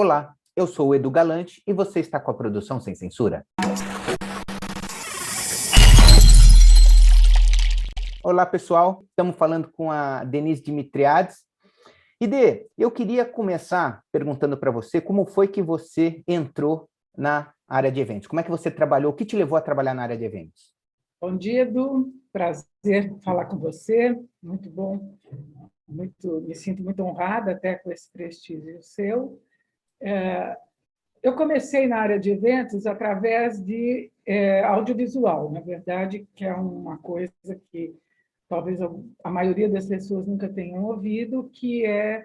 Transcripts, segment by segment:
Olá, eu sou o Edu Galante e você está com a Produção Sem Censura. Olá, pessoal. Estamos falando com a Denise Dimitriades. E Dê, eu queria começar perguntando para você como foi que você entrou na área de eventos. Como é que você trabalhou? O que te levou a trabalhar na área de eventos? Bom dia, Edu. Prazer falar com você. Muito bom. Me sinto muito honrada até com esse prestígio seu. Eu comecei na área de eventos através de audiovisual, na verdade, que é uma coisa que talvez a maioria das pessoas nunca tenham ouvido, que é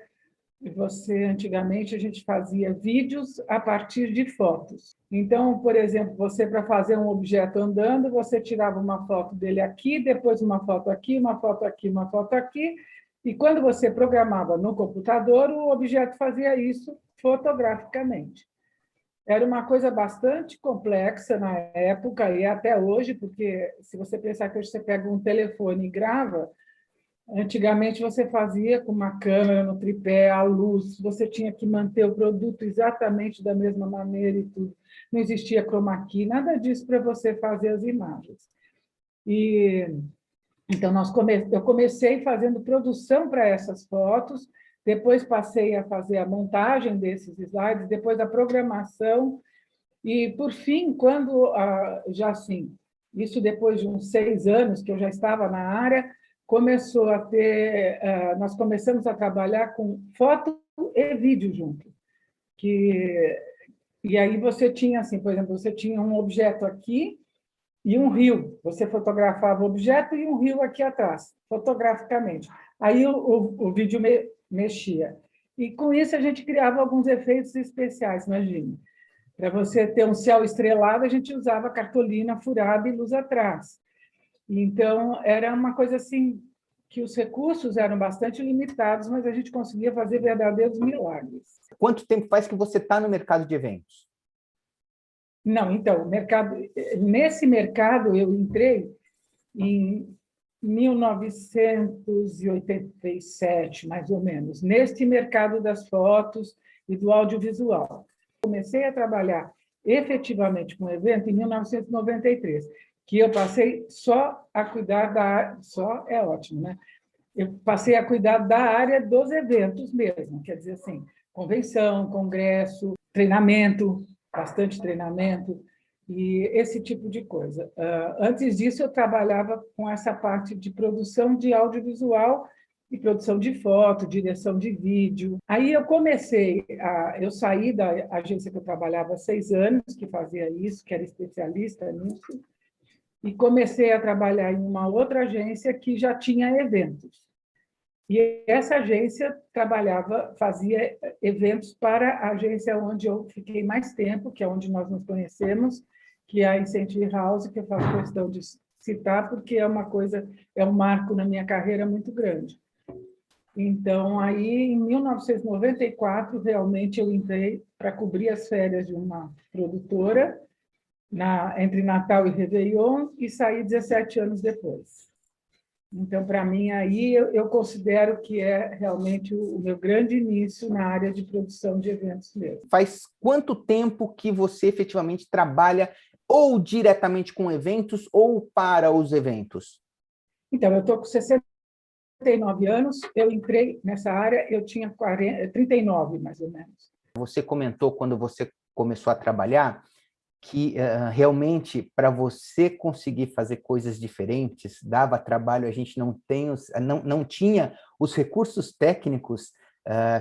antigamente, a gente fazia vídeos a partir de fotos. Então, por exemplo, você, para fazer um objeto andando, você tirava uma foto dele aqui, depois uma foto aqui, uma foto aqui, uma foto aqui, e quando você programava no computador, o objeto fazia isso fotograficamente. Era uma coisa bastante complexa na época e até hoje, porque se você pensar que hoje você pega um telefone e grava, antigamente você fazia com uma câmera no tripé, à luz, você tinha que manter o produto exatamente da mesma maneira e tudo. Não existia chroma key, nada disso para você fazer as imagens. Então, eu comecei fazendo produção para essas fotos, depois passei a fazer a montagem desses slides, depois a programação, e, por fim, já assim, isso depois de uns 6 anos que eu já estava na área, nós começamos a trabalhar com foto e vídeo junto. E aí você tinha, assim, por exemplo, você tinha um objeto aqui e um rio. Você fotografava o objeto e um rio aqui atrás, fotograficamente. Aí o vídeo mexia. E, com isso, a gente criava alguns efeitos especiais, imagine. Para você ter um céu estrelado, a gente usava cartolina furada e luz atrás. Então, era uma coisa assim, que os recursos eram bastante limitados, mas a gente conseguia fazer verdadeiros milagres. Quanto tempo faz que você está no mercado de eventos? Não, então, nesse mercado eu entrei em 1987, mais ou menos, neste mercado das fotos e do audiovisual. Comecei a trabalhar efetivamente com evento em 1993, que eu passei só a cuidar só é ótimo, né? Eu passei a cuidar da área dos eventos mesmo, quer dizer assim, convenção, congresso, treinamento, bastante treinamento, e esse tipo de coisa. Antes disso, eu trabalhava com essa parte de produção de audiovisual e produção de foto, direção de vídeo. Aí eu saí da agência que eu trabalhava há 6 anos, que fazia isso, que era especialista nisso, e comecei a trabalhar em uma outra agência que já tinha eventos. E essa agência fazia eventos para a agência onde eu fiquei mais tempo, que é onde nós nos conhecemos, que é a Incentive House, que eu faço questão de citar, porque é um marco na minha carreira muito grande. Então, aí, em 1994, realmente eu entrei para cobrir as férias de uma produtora, entre Natal e Réveillon, e saí 17 anos depois. Então, para mim, aí eu considero que é realmente o meu grande início na área de produção de eventos mesmo. Faz quanto tempo que você efetivamente trabalha ou diretamente com eventos ou para os eventos? Então, eu estou com 69 anos, eu entrei nessa área, eu tinha 39, mais ou menos. Você comentou, quando você começou a trabalhar, que realmente, para você conseguir fazer coisas diferentes, dava trabalho, a gente não tinha os recursos técnicos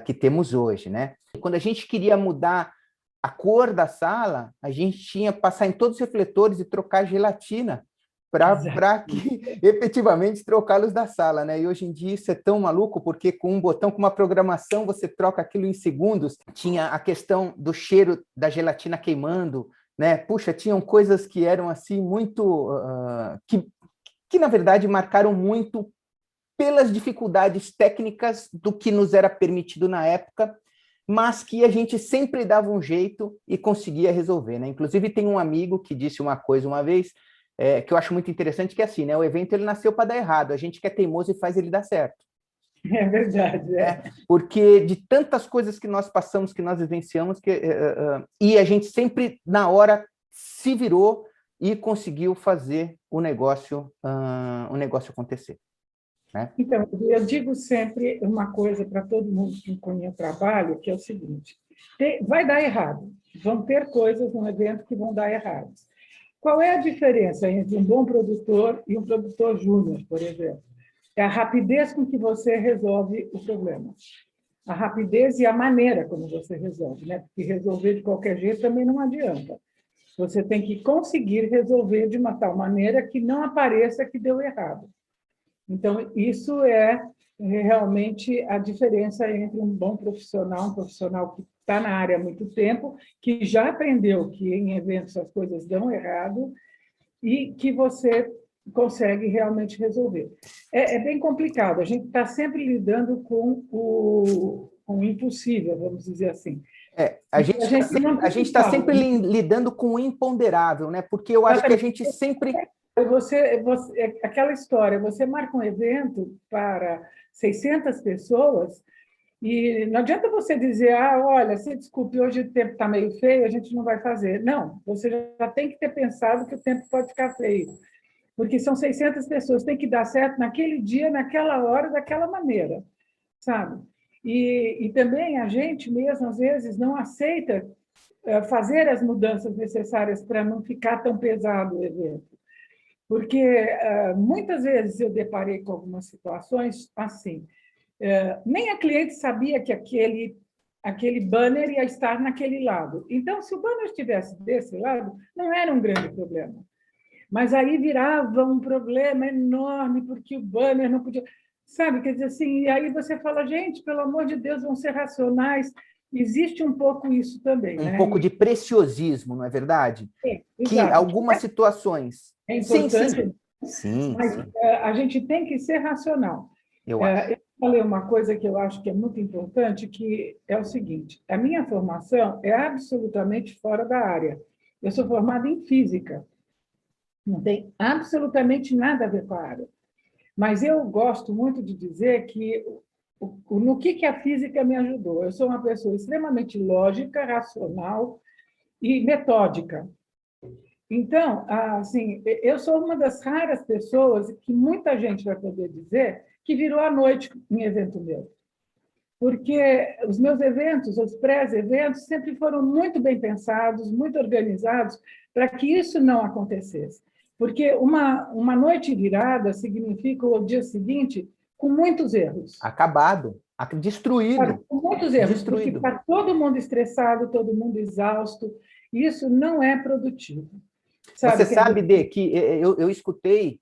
que temos hoje, né? Quando a gente queria mudar a cor da sala, a gente tinha que passar em todos os refletores e trocar gelatina para que efetivamente trocá-los da sala, né? E hoje em dia isso é tão maluco, porque com um botão, com uma programação, você troca aquilo em segundos. Tinha a questão do cheiro da gelatina queimando, né? Puxa, tinham coisas que eram assim muito... que na verdade marcaram muito pelas dificuldades técnicas do que nos era permitido na época, mas que a gente sempre dava um jeito e conseguia resolver, né? Inclusive tem um amigo que disse uma coisa uma vez, que eu acho muito interessante, que é assim, né? O evento ele nasceu para dar errado, a gente que é teimoso e faz ele dar certo. É verdade, é. Porque de tantas coisas que nós passamos, que nós vivenciamos, e a gente sempre, na hora, se virou e conseguiu fazer o negócio acontecer. Né? Então, eu digo sempre uma coisa para todo mundo com quem eu trabalho, que é o seguinte: vai dar errado, vão ter coisas no evento que vão dar errado. Qual é a diferença entre um bom produtor e um produtor júnior, por exemplo? É a rapidez com que você resolve o problema. A rapidez e a maneira como você resolve, né? Porque resolver de qualquer jeito também não adianta. Você tem que conseguir resolver de uma tal maneira que não apareça que deu errado. Então, isso é realmente a diferença entre um bom profissional, um profissional que está na área há muito tempo, que já aprendeu que em eventos as coisas dão errado e que você consegue realmente resolver. É bem complicado, a gente está sempre lidando com o impossível, vamos dizer assim. A gente está sempre lidando com o imponderável, né? Porque eu acho que a gente sempre... Aquela história, você marca um evento para 600 pessoas e não adianta você dizer, olha, se desculpe, hoje o tempo está meio feio, a gente não vai fazer. Não, você já tem que ter pensado que o tempo pode ficar feio, porque são 600 pessoas, tem que dar certo naquele dia, naquela hora, daquela maneira, sabe? E também a gente mesmo, às vezes, não aceita fazer as mudanças necessárias para não ficar tão pesado o evento. Porque muitas vezes eu deparei com algumas situações assim, nem a cliente sabia que aquele banner ia estar naquele lado. Então, se o banner estivesse desse lado, não era um grande problema. Mas aí virava um problema enorme, porque o banner não podia... Sabe, quer dizer assim, e aí você fala, gente, pelo amor de Deus, vão ser racionais. Existe um pouco isso também, né? Um pouco de preciosismo, não é verdade? Que exato. algumas situações... É importante, sim, mas sim. A gente tem que ser racional. Eu acho. Eu falei uma coisa que eu acho que é muito importante, que é o seguinte: a minha formação é absolutamente fora da área. Eu sou formada em física, não tem absolutamente nada a ver com a área. Mas eu gosto muito de dizer que no que a física me ajudou. Eu sou uma pessoa extremamente lógica, racional e metódica. Então, assim, eu sou uma das raras pessoas que muita gente vai poder dizer que virou à noite em evento meu. Porque os meus eventos, os pré-eventos, sempre foram muito bem pensados, muito organizados, para que isso não acontecesse. Porque uma noite virada significa o dia seguinte com muitos erros. Acabado, destruído. Com muitos erros, destruído. Porque está todo mundo estressado, todo mundo exausto. Isso não é produtivo. Você sabe, Dê, que eu escutei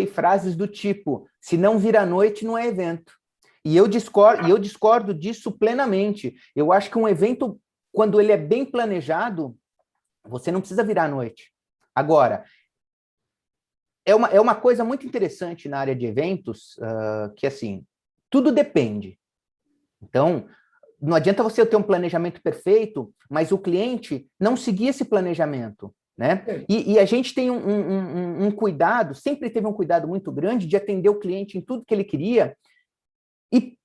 frases do tipo, se não vira noite, não é evento. E eu discordo disso plenamente. Eu acho que um evento, quando ele é bem planejado, você não precisa virar à noite. Agora, é uma coisa muito interessante na área de eventos, que, assim, tudo depende. Então, não adianta você ter um planejamento perfeito, mas o cliente não seguir esse planejamento. Né? E a gente tem um cuidado, sempre teve um cuidado muito grande de atender o cliente em tudo que ele queria. E,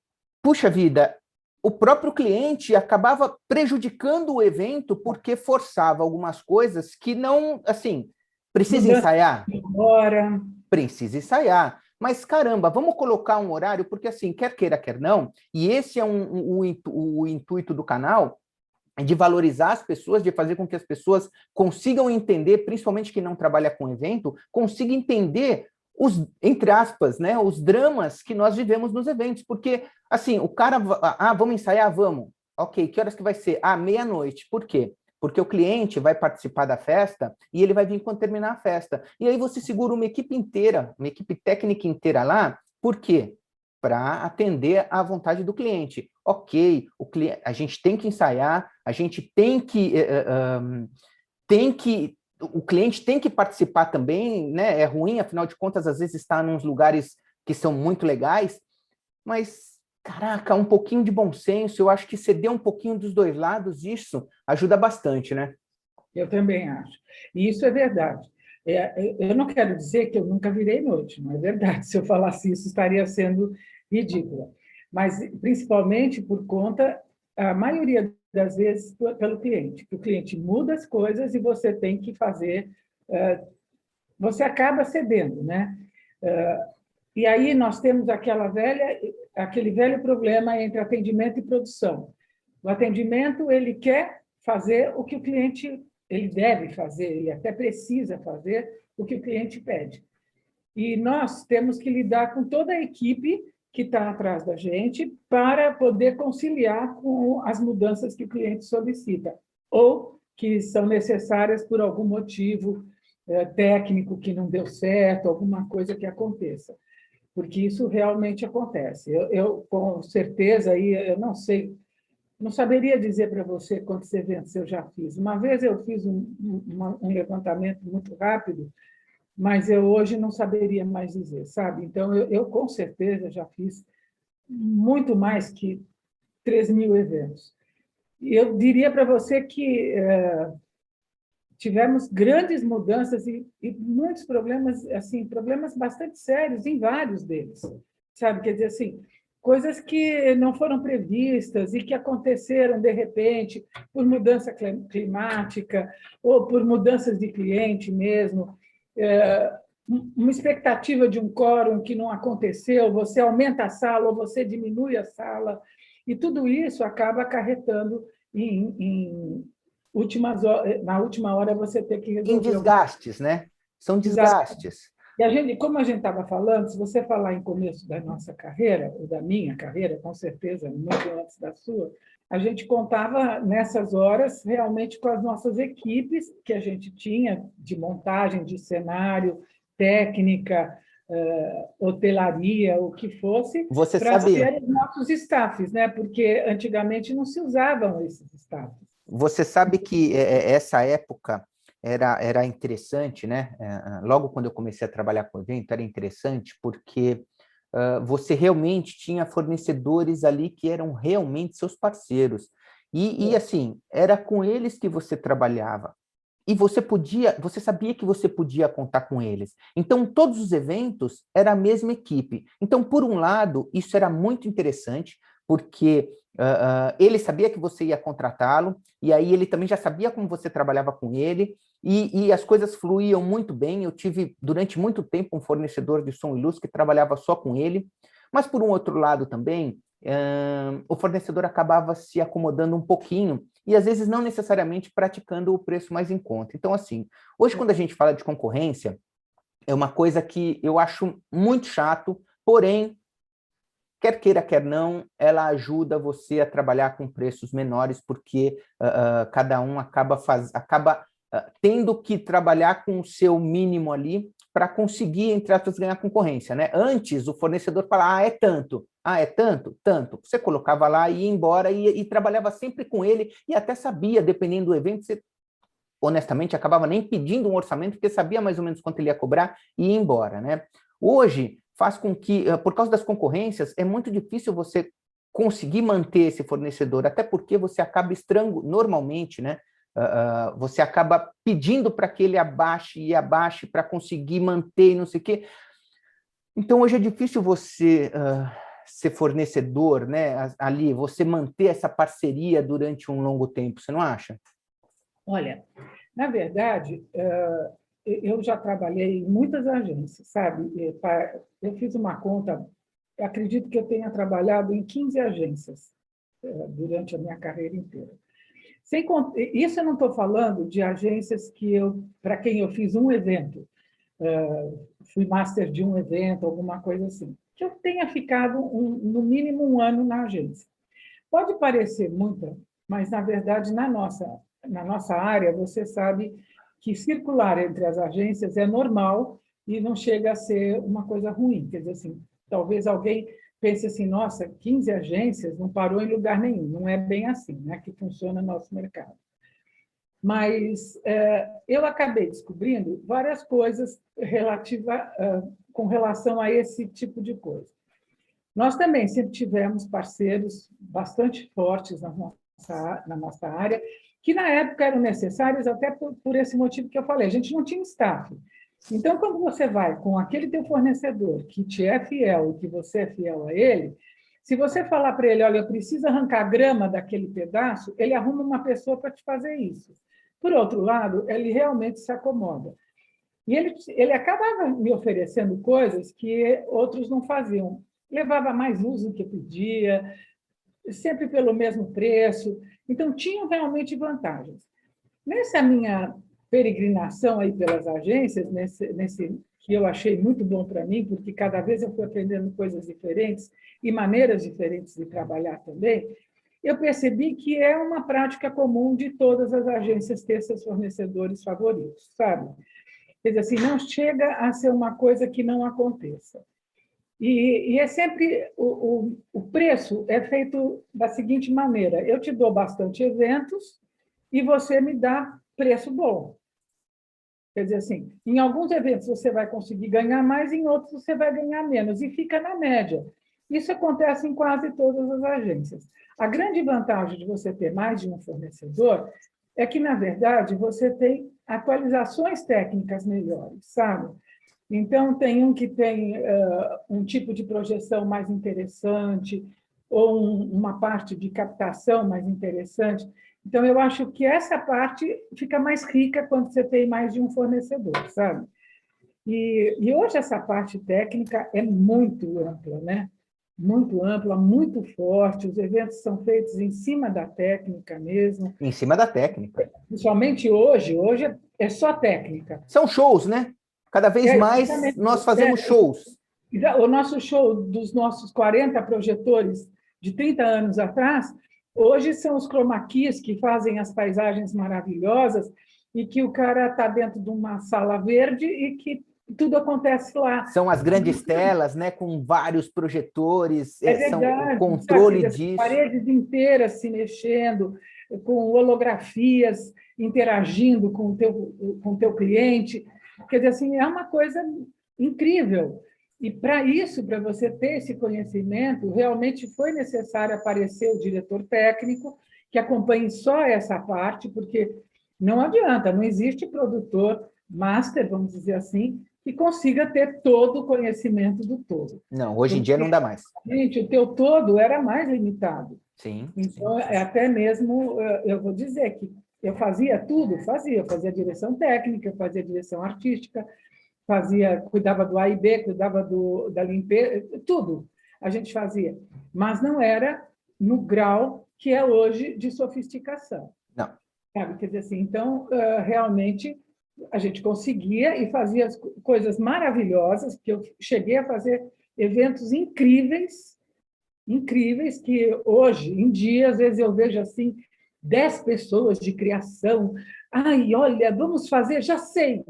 puxa vida, o próprio cliente acabava prejudicando o evento porque forçava algumas coisas que não, assim, precisa ensaiar? Precisa ensaiar. Mas, caramba, vamos colocar um horário, porque, assim, quer queira, quer não, e esse é o intuito do canal, de valorizar as pessoas, de fazer com que as pessoas consigam entender, principalmente quem não trabalha com evento, consiga entender os, entre aspas, né, os dramas que nós vivemos nos eventos, porque, assim, o cara, vamos ensaiar? Vamos. Ok, que horas que vai ser? Meia-noite. Por quê? Porque o cliente vai participar da festa e ele vai vir quando terminar a festa. E aí você segura uma equipe inteira, uma equipe técnica inteira lá, por quê? Para atender à vontade do cliente. Ok, a gente tem que ensaiar, a gente tem que... o cliente tem que participar também, né? É ruim, afinal de contas, às vezes está em uns lugares que são muito legais, mas, caraca, um pouquinho de bom senso, eu acho que ceder um pouquinho dos dois lados, isso ajuda bastante, né? Eu também acho. E isso é verdade. Eu não quero dizer que eu nunca virei noite, não é verdade. Se eu falasse isso, estaria sendo ridícula. Mas, principalmente por conta, a maioria das vezes, pelo cliente. O cliente muda as coisas e você tem que fazer... Você acaba cedendo, né? E aí nós temos aquele velho problema entre atendimento e produção. O atendimento, ele quer fazer o que o cliente ele deve fazer, ele até precisa fazer o que o cliente pede. E nós temos que lidar com toda a equipe que está atrás da gente para poder conciliar com as mudanças que o cliente solicita, ou que são necessárias por algum motivo técnico que não deu certo, alguma coisa que aconteça. Porque isso realmente acontece. Eu com certeza, aí eu não sei, não saberia dizer para você quantos eventos eu já fiz. Uma vez eu fiz um levantamento muito rápido, mas eu hoje não saberia mais dizer, sabe? Então, eu com certeza já fiz muito mais que 3.000 eventos. E eu diria para você que tivemos grandes mudanças e muitos problemas, assim, problemas bastante sérios em vários deles, sabe? Quer dizer, assim, coisas que não foram previstas e que aconteceram de repente por mudança climática ou por mudanças de cliente mesmo. Uma expectativa de um quórum que não aconteceu, você aumenta a sala ou você diminui a sala, e tudo isso acaba acarretando na última hora você ter que Em resolver. desgastes, né? São desgastes. E como a gente estava falando, se você falar em começo da nossa carreira, ou da minha carreira, com certeza, muito antes da sua, a gente contava nessas horas realmente com as nossas equipes que a gente tinha de montagem de cenário, técnica, hotelaria, o que fosse, para ser os nossos staffs, né? Porque antigamente não se usavam esses staffs. Você sabe que essa época era interessante, né? Logo quando eu comecei a trabalhar com evento, era interessante porque você realmente tinha fornecedores ali que eram realmente seus parceiros. E assim, era com eles que você trabalhava. E você sabia que você podia contar com eles. Então, todos os eventos era a mesma equipe. Então, por um lado, isso era muito interessante, porque ele sabia que você ia contratá-lo, e aí ele também já sabia como você trabalhava com ele, e as coisas fluíam muito bem. Eu tive, durante muito tempo, um fornecedor de som e luz que trabalhava só com ele, mas, por um outro lado também, o fornecedor acabava se acomodando um pouquinho, e às vezes não necessariamente praticando o preço mais em conta. Então, assim, hoje quando a gente fala de concorrência, é uma coisa que eu acho muito chato, porém, quer queira, quer não, ela ajuda você a trabalhar com preços menores, porque cada um acaba tendo que trabalhar com o seu mínimo ali para conseguir, entre aspas, ganhar concorrência, né? Antes, o fornecedor falava, é tanto. É tanto? Tanto. Você colocava lá e ia embora e trabalhava sempre com ele e até sabia, dependendo do evento, você, honestamente, acabava nem pedindo um orçamento, porque sabia mais ou menos quanto ele ia cobrar e ia embora, né? Hoje, faz com que, por causa das concorrências, é muito difícil você conseguir manter esse fornecedor, até porque você acaba normalmente, né? Você acaba pedindo para que ele abaixe para conseguir manter e não sei o quê. Então, hoje é difícil você ser fornecedor, né? Ali, você manter essa parceria durante um longo tempo, você não acha? Olha, na verdade, eu já trabalhei em muitas agências, sabe? Eu fiz uma conta, acredito que eu tenha trabalhado em 15 agências durante a minha carreira inteira. Isso eu não estou falando de agências para quem eu fiz um evento, fui master de um evento, alguma coisa assim, que eu tenha ficado no mínimo um ano na agência. Pode parecer muita, mas, na verdade, na nossa área, você sabe que circular entre as agências é normal e não chega a ser uma coisa ruim. Quer dizer, assim, talvez alguém pense assim, nossa, 15 agências não parou em lugar nenhum. Não é bem assim, né, que funciona o nosso mercado. Mas eu acabei descobrindo várias coisas com relação a esse tipo de coisa. Nós também sempre tivemos parceiros bastante fortes na nossa área, que na época eram necessários até por esse motivo que eu falei. A gente não tinha staff. Então, quando você vai com aquele teu fornecedor que te é fiel e que você é fiel a ele, se você falar para ele, olha, eu preciso arrancar grama daquele pedaço, ele arruma uma pessoa para te fazer isso. Por outro lado, ele realmente se acomoda. E ele acabava me oferecendo coisas que outros não faziam. Levava mais luz do que pedia, sempre pelo mesmo preço. Então, tinham realmente vantagens. Nessa minha peregrinação aí pelas agências, nesse que eu achei muito bom para mim, porque cada vez eu fui aprendendo coisas diferentes e maneiras diferentes de trabalhar também, eu percebi que é uma prática comum de todas as agências ter seus fornecedores favoritos, sabe? Quer dizer assim, não chega a ser uma coisa que não aconteça. E é sempre o preço é feito da seguinte maneira: eu te dou bastante eventos e você me dá preço bom. Quer dizer assim, em alguns eventos você vai conseguir ganhar mais, em outros você vai ganhar menos, e fica na média. Isso acontece em quase todas as agências. A grande vantagem de você ter mais de um fornecedor é que, na verdade, você tem atualizações técnicas melhores, sabe? Então, tem um que tem um tipo de projeção mais interessante, ou uma parte de captação mais interessante. Então, eu acho que essa parte fica mais rica quando você tem mais de um fornecedor, sabe? E hoje essa parte técnica é muito ampla, né? Muito ampla, muito forte. Os eventos são feitos em cima da técnica mesmo. Em cima da técnica. Principalmente hoje é só técnica. São shows, né? Cada vez mais nós fazemos shows. O nosso show dos nossos 40 projetores de 30 anos atrás, hoje são os chroma keys que fazem as paisagens maravilhosas e que o cara está dentro de uma sala verde e que tudo acontece lá. São as grandes telas, né, com vários projetores, verdade, são o controle sabe? disso. Paredes inteiras se mexendo, com holografias interagindo com o teu cliente. Quer dizer, assim, é uma coisa incrível. E, para isso, para você ter esse conhecimento, realmente foi necessário aparecer o diretor técnico, que acompanhe só essa parte, porque não adianta, não existe produtor master, vamos dizer assim, que consiga ter todo o conhecimento do todo. Não, hoje em dia não dá mais. Gente, o teu todo era mais limitado. Sim. Então, sim. até mesmo, eu vou dizer que eu fazia tudo, eu fazia direção técnica, eu fazia direção artística, cuidava do A e B, cuidava da limpeza, tudo a gente fazia, mas não era no grau que é hoje de sofisticação. Não. Sabe? Quer dizer assim, então, realmente, a gente conseguia e fazia coisas maravilhosas, que eu cheguei a fazer eventos incríveis, incríveis, que hoje em dia, às vezes eu vejo assim, 10 pessoas de criação. Ai, olha, vamos fazer, já sei,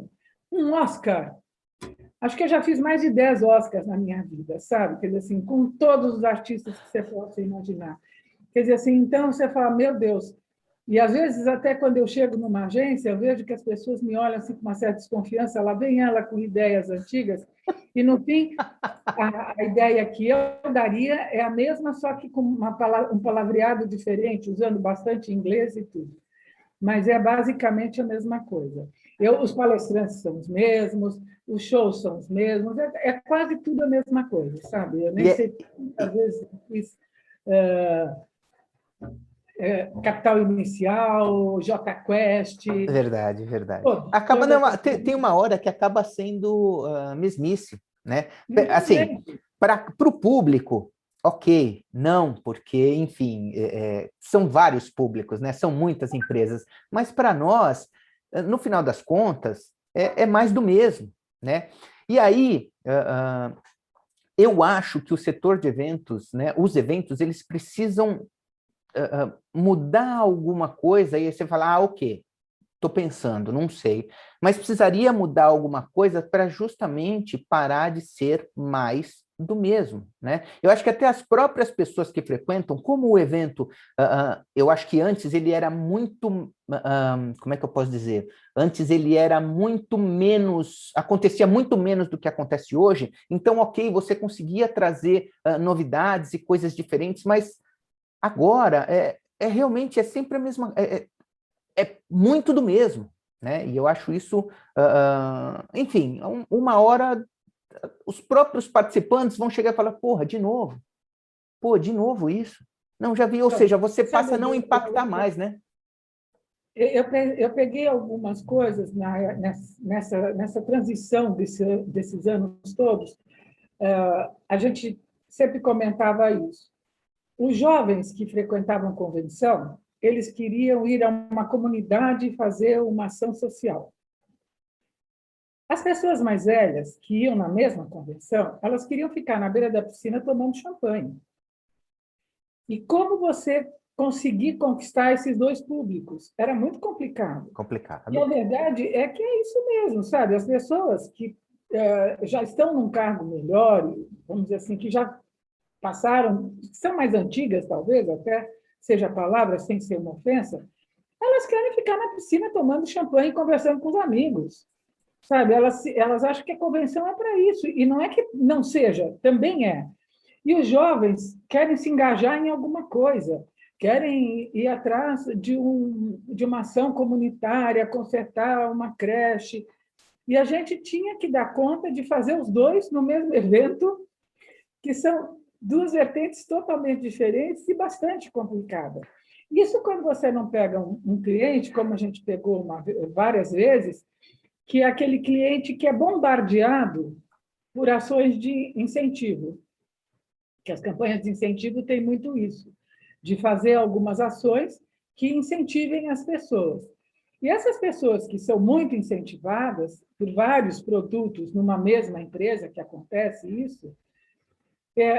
um Oscar. Acho que eu já fiz mais de 10 Oscars na minha vida, sabe? Quer dizer assim, com todos os artistas que você possa imaginar. Quer dizer assim, então você fala, meu Deus. E às vezes, até quando eu chego numa agência, eu vejo que as pessoas me olham assim com uma certa desconfiança, lá vem ela com ideias antigas, e no fim, a ideia que eu daria é a mesma, só que com um palavreado diferente, usando bastante inglês e tudo. Mas é basicamente a mesma coisa. Os palestrantes são os mesmos, os shows são os mesmos, é quase tudo a mesma coisa, sabe? Eu nem sei, às vezes, fiz Capital Inicial, JQuest. Verdade, verdade. Tem uma hora que acaba sendo mesmice, né? Assim, para o público, ok, não, porque, enfim, são vários públicos, né? São muitas empresas, mas para nós, no final das contas, é mais do mesmo, né? E aí, eu acho que o setor de eventos, né? Os eventos, eles precisam mudar alguma coisa, e aí você fala, ok, estou pensando, não sei, mas precisaria mudar alguma coisa para justamente parar de ser mais do mesmo, né? Eu acho que até as próprias pessoas que frequentam, como o evento, eu acho que antes ele era muito, como é que eu posso dizer? Antes ele era muito menos, acontecia muito menos do que acontece hoje, então, ok, você conseguia trazer novidades e coisas diferentes, mas agora, realmente, é sempre a mesma... É muito do mesmo, né? E eu acho isso, enfim, uma hora os próprios participantes vão chegar e falar, porra, de novo? Pô, de novo isso? Não, já vi, ou Então, seja, você passa a sabe, não impactar mais, né? eu peguei algumas coisas nessa transição desses anos todos. A gente sempre comentava isso. Os jovens que frequentavam convenção, eles queriam ir a uma comunidade e fazer uma ação social. As pessoas mais velhas, que iam na mesma convenção, elas queriam ficar na beira da piscina tomando champanhe. E como você conseguir conquistar esses dois públicos? Era muito complicado. E a Complicado. verdade é que é isso mesmo, sabe? As pessoas que já estão num cargo melhor, vamos dizer assim, que já passaram, são mais antigas, talvez, até seja a palavra, sem ser uma ofensa, elas querem ficar na piscina tomando champanhe e conversando com os amigos. Sabe? Elas acham que a convenção é para isso. E não é que não seja, também é. E os jovens querem se engajar em alguma coisa, querem ir atrás de uma ação comunitária, consertar uma creche. E a gente tinha que dar conta de fazer os dois no mesmo evento, que são duas vertentes totalmente diferentes e bastante complicadas. Isso quando você não pega um cliente, como a gente pegou várias vezes, que é aquele cliente que é bombardeado por ações de incentivo, que as campanhas de incentivo têm muito isso, de fazer algumas ações que incentivem as pessoas. E essas pessoas que são muito incentivadas por vários produtos numa mesma empresa, que acontece isso,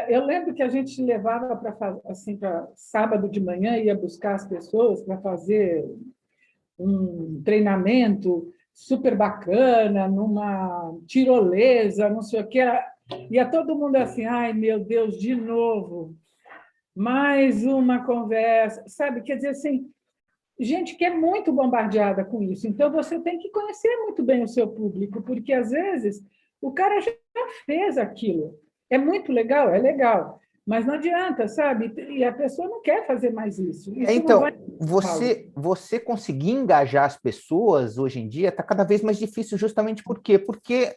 eu lembro que a gente levava para sábado de manhã, ia buscar as pessoas para fazer um treinamento super bacana, numa tirolesa, não sei o que. Ia todo mundo assim, ai, meu Deus, de novo, mais uma conversa, sabe? Quer dizer assim, gente que é muito bombardeada com isso. Então, você tem que conhecer muito bem o seu público, porque, às vezes, o cara já fez aquilo. É muito legal? É legal. Mas não adianta, sabe? E a pessoa não quer fazer mais isso. Isso não vai... Então, você conseguir engajar as pessoas hoje em dia está cada vez mais difícil, justamente por quê? Porque,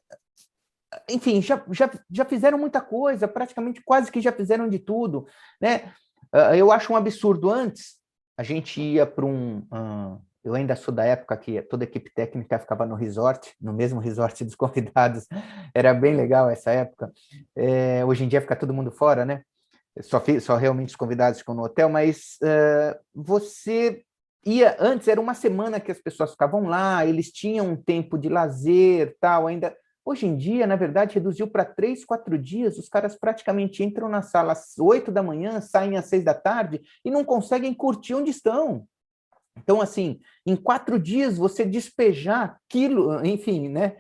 enfim, já fizeram muita coisa, praticamente quase que já fizeram de tudo, né? Eu acho um absurdo. Antes, a gente ia para eu ainda sou da época que toda a equipe técnica ficava no resort, no mesmo resort dos convidados, era bem legal essa época. Hoje em dia fica todo mundo fora, né? Só realmente os convidados ficam no hotel, mas você ia, antes era uma semana que as pessoas ficavam lá, eles tinham um tempo de lazer, tal, ainda. Hoje em dia, na verdade, reduziu para 3, 4 dias, os caras praticamente entram na sala às 8 da manhã, saem às 6 da tarde e não conseguem curtir onde estão. Então, assim, em 4 dias você despejar enfim, né,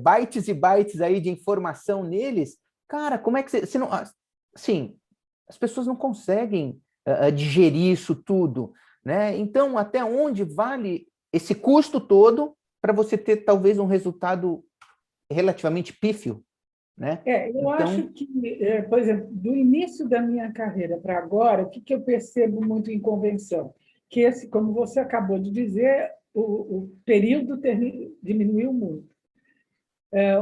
bytes e bytes aí de informação neles, cara, como é que você não, assim, as pessoas não conseguem digerir isso tudo, né? Então, até onde vale esse custo todo para você ter talvez um resultado relativamente pífio, né? Eu Então, acho que, por exemplo, do início da minha carreira para agora, o que eu percebo muito em convenção? Que esse, como você acabou de dizer, o período diminuiu muito.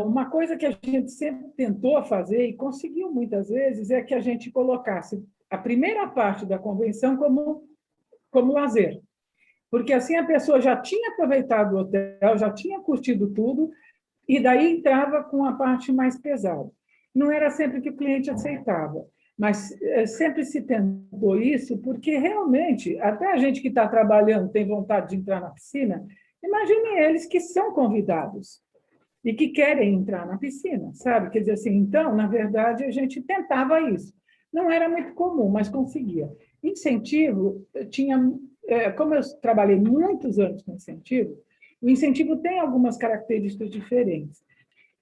Uma coisa que a gente sempre tentou fazer e conseguiu muitas vezes é que a gente colocasse a primeira parte da convenção como lazer, porque assim a pessoa já tinha aproveitado o hotel, já tinha curtido tudo, e daí entrava com a parte mais pesada. Não era sempre que o cliente aceitava, mas sempre se tentou isso, porque realmente, até a gente que está trabalhando tem vontade de entrar na piscina, imagine eles que são convidados e que querem entrar na piscina, sabe? Quer dizer assim, então, na verdade, a gente tentava isso. Não era muito comum, mas conseguia. Incentivo, como eu trabalhei muitos anos com incentivo, o incentivo tem algumas características diferentes.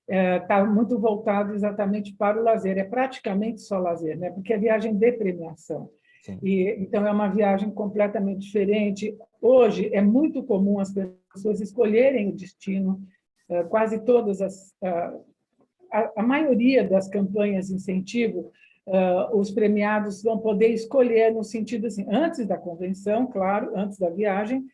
Está muito voltado exatamente para o lazer, é praticamente só lazer, né? Porque é viagem de premiação. sim. Então, é uma viagem completamente diferente. Hoje, é muito comum as pessoas escolherem o destino, quase todas a maioria das campanhas de incentivo, os premiados vão poder escolher no sentido assim, antes da convenção, claro, antes da viagem,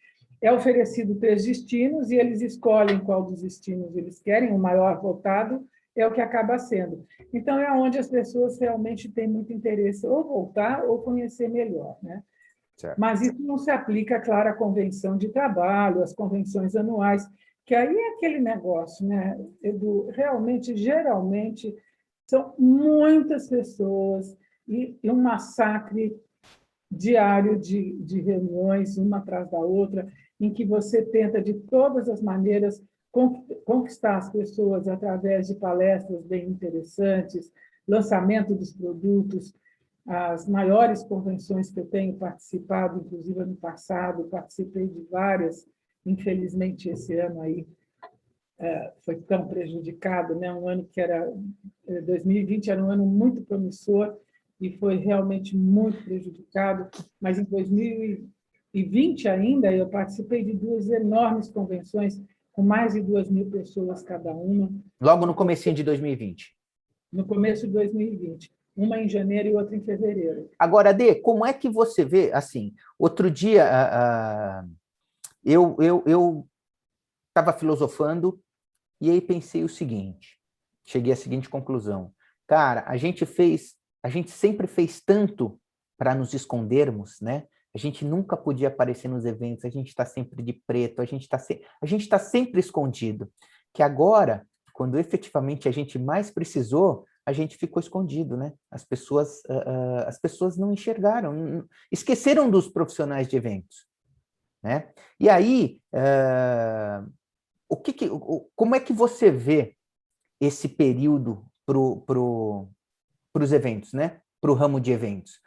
é oferecido 3 destinos e eles escolhem qual dos destinos eles querem, o maior votado é o que acaba sendo. Então, é onde as pessoas realmente têm muito interesse ou voltar ou conhecer melhor, né? Certo. Mas isso não se aplica, claro, à convenção de trabalho, às convenções anuais, que aí é aquele negócio, né, Edu? Realmente, geralmente, são muitas pessoas e um massacre diário de reuniões, uma atrás da outra, em que você tenta, de todas as maneiras, conquistar as pessoas através de palestras bem interessantes, lançamento dos produtos, as maiores convenções que eu tenho participado, inclusive ano passado, participei de várias, infelizmente esse ano aí foi tão prejudicado, né? Um ano que era 2020 era um ano muito promissor e foi realmente muito prejudicado, mas em 2020 ainda eu participei de 2 enormes convenções com mais de 2.000 pessoas cada uma. Logo no comecinho de 2020. No começo de 2020, uma em janeiro e outra em fevereiro. Agora, Dê, como é que você vê, assim, outro dia eu estava filosofando e aí pensei o seguinte, cheguei à seguinte conclusão. Cara, a gente sempre fez tanto para nos escondermos, né? A gente nunca podia aparecer nos eventos, a gente está sempre de preto, a gente está sempre escondido. Que agora, quando efetivamente a gente mais precisou, a gente ficou escondido, né? As pessoas não enxergaram, esqueceram dos profissionais de eventos, né? E aí, como é que você vê esse período para os eventos, né? Para o ramo de eventos?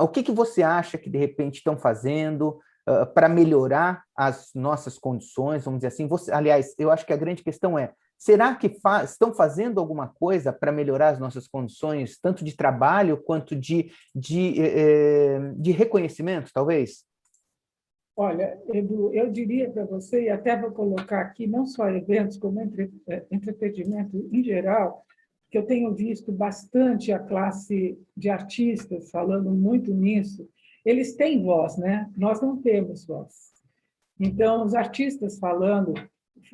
O que você acha que, de repente, estão fazendo para melhorar as nossas condições, vamos dizer assim? Aliás, eu acho que a grande questão é, será que estão fazendo alguma coisa para melhorar as nossas condições, tanto de trabalho quanto de reconhecimento, talvez? Olha, Edu, eu diria para você, e até vou colocar aqui, não só eventos, como entretenimento em geral, que eu tenho visto bastante a classe de artistas falando muito nisso. Eles têm voz, né? Nós não temos voz. Então, os artistas falando,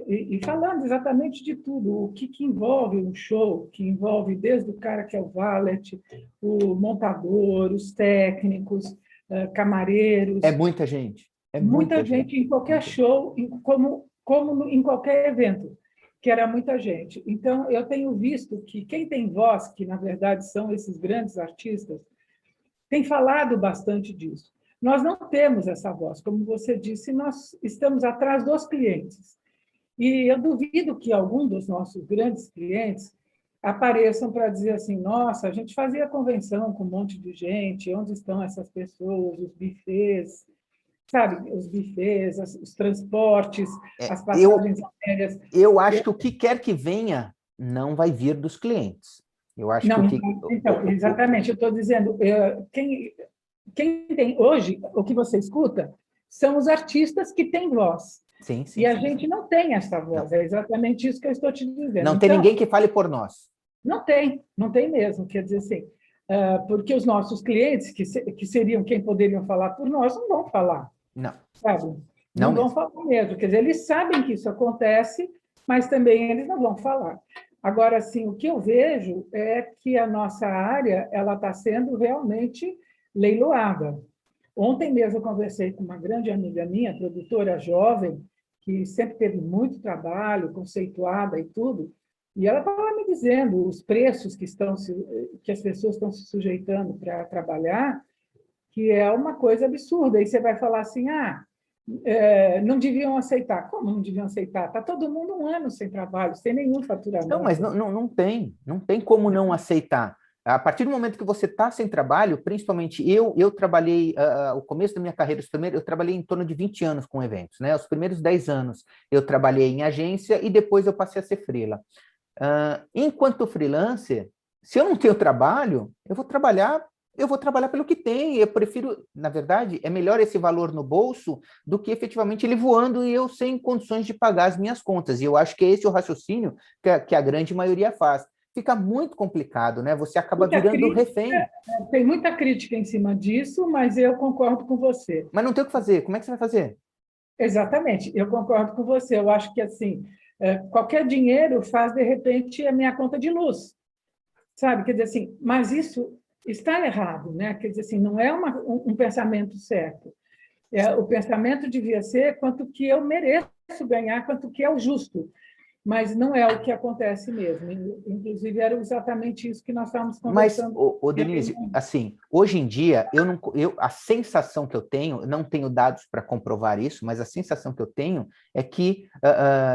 e falando exatamente de tudo, o que envolve um show, que envolve desde o cara que é o valet, o montador, os técnicos, camareiros. É muita gente. É Muita gente em qualquer show, como em qualquer evento, que era muita gente. Então, eu tenho visto que quem tem voz, que na verdade são esses grandes artistas, tem falado bastante disso. Nós não temos essa voz, como você disse, nós estamos atrás dos clientes. E eu duvido que algum dos nossos grandes clientes apareçam para dizer assim, nossa, a gente fazia convenção com um monte de gente, onde estão essas pessoas, os buffets, sabe, os buffets, os transportes, as passagens aéreas. Eu acho que o que quer que venha não vai vir dos clientes. Eu acho não, que então, exatamente, eu estou dizendo, quem tem hoje, o que você escuta, são os artistas que têm voz. Sim, e a gente não tem essa voz, não. É exatamente isso que eu estou te dizendo. Não tem ninguém que fale por nós. Não tem mesmo, quer dizer assim, porque os nossos clientes, que seriam quem poderiam falar por nós, não vão falar. Não. Sabe? Não vão falar mesmo. Quer dizer, eles sabem que isso acontece, mas também eles não vão falar. Agora, assim, o que eu vejo é que a nossa área ela está sendo realmente leiloada. Ontem mesmo eu conversei com uma grande amiga minha, produtora jovem, que sempre teve muito trabalho, conceituada e tudo, e ela estava me dizendo os preços que as pessoas estão se sujeitando para trabalhar, que é uma coisa absurda. Aí você vai falar assim, não deviam aceitar. Como não deviam aceitar? Está todo mundo um ano sem trabalho, sem nenhum faturamento. Não, mas não tem como não aceitar. A partir do momento que você está sem trabalho, principalmente eu trabalhei, o começo da minha carreira, eu trabalhei em torno de 20 anos com eventos, né? Os primeiros 10 anos eu trabalhei em agência e depois eu passei a ser freela. Enquanto freelancer, se eu não tenho trabalho, eu vou trabalhar pelo que tem. Eu prefiro, na verdade, é melhor esse valor no bolso do que efetivamente ele voando e eu sem condições de pagar as minhas contas. E eu acho que é esse o raciocínio que a grande maioria faz. Fica muito complicado, né? Você acaba virando refém. Tem muita crítica em cima disso, mas eu concordo com você. Mas não tem o que fazer. Como é que você vai fazer? Exatamente, eu concordo com você. Eu acho que assim, qualquer dinheiro faz, de repente, a minha conta de luz, sabe? Quer dizer assim, mas isso está errado, né? Quer dizer assim, não é um pensamento certo. O pensamento devia ser quanto que eu mereço ganhar, quanto que é o justo, mas não é o que acontece mesmo. Inclusive, era exatamente isso que nós estávamos Mas, conversando. Denise, assim, hoje em dia, a sensação que eu tenho, não tenho dados para comprovar isso, mas a sensação que eu tenho é que,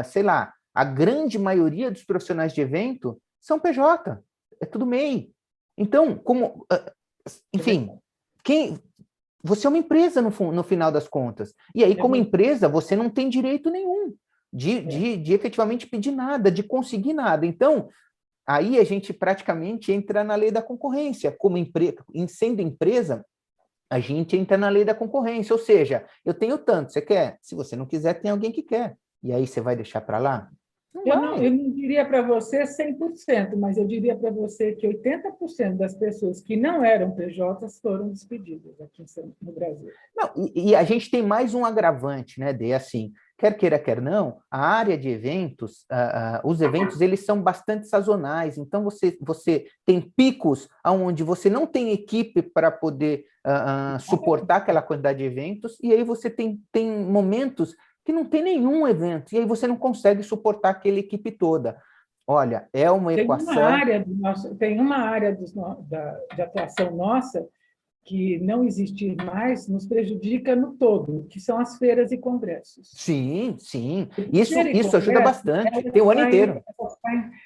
sei lá, a grande maioria dos profissionais de evento são PJ, é tudo MEI. Então, enfim, você é uma empresa no final das contas. E aí, como empresa, você não tem direito nenhum de efetivamente pedir nada, de conseguir nada. Então, aí a gente praticamente entra na lei da concorrência. Sendo empresa, a gente entra na lei da concorrência. Ou seja, eu tenho tanto, você quer? Se você não quiser, tem alguém que quer. E aí você vai deixar para lá? Eu não diria para você 100%, mas eu diria para você que 80% das pessoas que não eram PJs foram despedidas aqui no Brasil. Não, e a gente tem mais um agravante, né, Dê? Assim, quer queira, quer não, a área de eventos, os eventos, eles são bastante sazonais, então você tem picos onde você não tem equipe para poder suportar aquela quantidade de eventos, e aí você tem momentos que não tem nenhum evento, e aí você não consegue suportar aquela equipe toda. Olha, é uma equação... Tem uma área de atuação nossa que não existir mais nos prejudica no todo, que são as feiras e congressos. Sim, sim. Isso ajuda bastante. Tem o ano inteiro.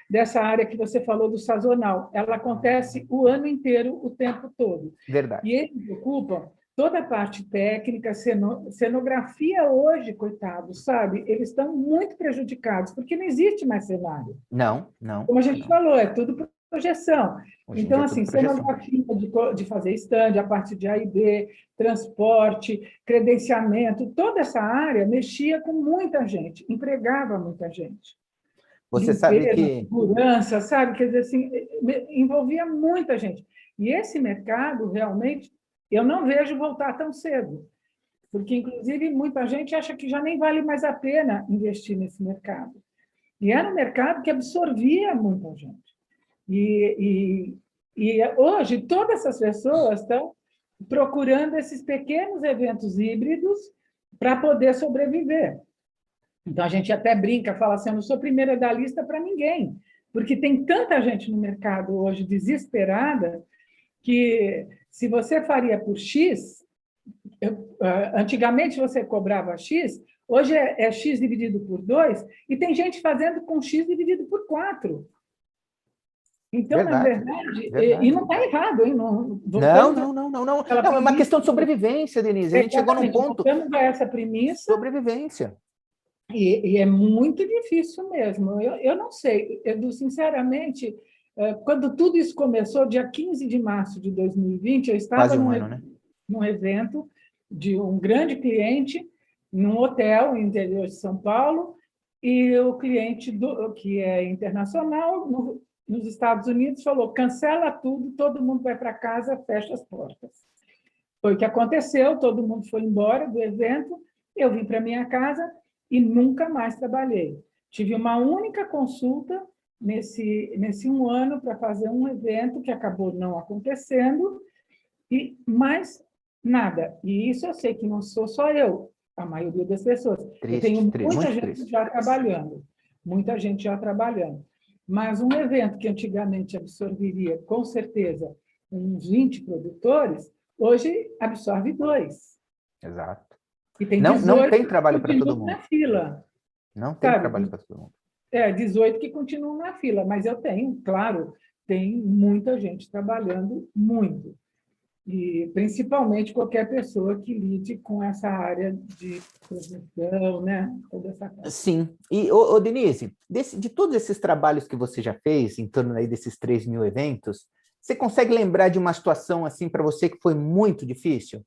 Dessa área que você falou do sazonal. Ela acontece o ano inteiro, o tempo todo. Verdade. E eles ocupam toda a parte técnica, cenografia hoje, coitados, sabe? Eles estão muito prejudicados, porque não existe mais cenário. Não. Como a gente falou, é tudo projeção. Hoje Então, é assim, projeção. cenografia de fazer stand, a parte de A&B, transporte, credenciamento, toda essa área mexia com muita gente, empregava muita gente. Você Limpeza, sabe que... segurança, sabe? Quer dizer, assim, envolvia muita gente. E esse mercado, realmente, eu não vejo voltar tão cedo, porque, inclusive, muita gente acha que já nem vale mais a pena investir nesse mercado. E era um mercado que absorvia muita gente. E hoje, todas essas pessoas estão procurando esses pequenos eventos híbridos para poder sobreviver. Então, a gente até brinca, fala assim, eu não sou primeira da lista para ninguém, porque tem tanta gente no mercado hoje desesperada que, se você faria por X, antigamente você cobrava X, hoje é X dividido por 2, e tem gente fazendo com X dividido por 4. Então, verdade, na verdade, verdade. e não está errado, hein? Não. É uma questão de sobrevivência, Denise. A gente chegou num ponto... Voltamos a essa premissa. Sobrevivência. E é muito difícil mesmo. Eu não sei, Edu, sinceramente, quando tudo isso começou, dia 15 de março de 2020, eu estava Quase um ano, né? num evento de um grande cliente, num hotel no interior de São Paulo, e o cliente, que é internacional, nos Estados Unidos, falou, cancela tudo, todo mundo vai para casa, fecha as portas. Foi o que aconteceu, todo mundo foi embora do evento, eu vim para minha casa e nunca mais trabalhei. Tive uma única consulta nesse um ano para fazer um evento que acabou não acontecendo, e mais nada. E isso eu sei que não sou só eu, a maioria das pessoas. Eu tenho muita gente já trabalhando, muita gente já trabalhando. Mas um evento que antigamente absorveria, com certeza, uns 20 produtores, hoje absorve 2. Exato. E tem não tem trabalho para todo mundo. Na fila. Não tem trabalho para todo mundo. 18 que continuam na fila, mas eu tenho, claro, tem muita gente trabalhando muito. E principalmente qualquer pessoa que lide com essa área de produção, né? Toda essa coisa. Sim. E, Denise, de todos esses trabalhos que você já fez, em torno aí desses 3.000 eventos, você consegue lembrar de uma situação assim para você que foi muito difícil?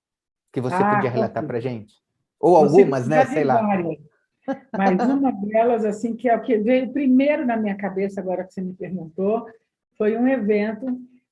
Que você podia relatar para a gente? Ou algumas, né? Sei lá. Várias. Mas uma delas, assim, que é o que veio primeiro na minha cabeça, agora que você me perguntou, foi um evento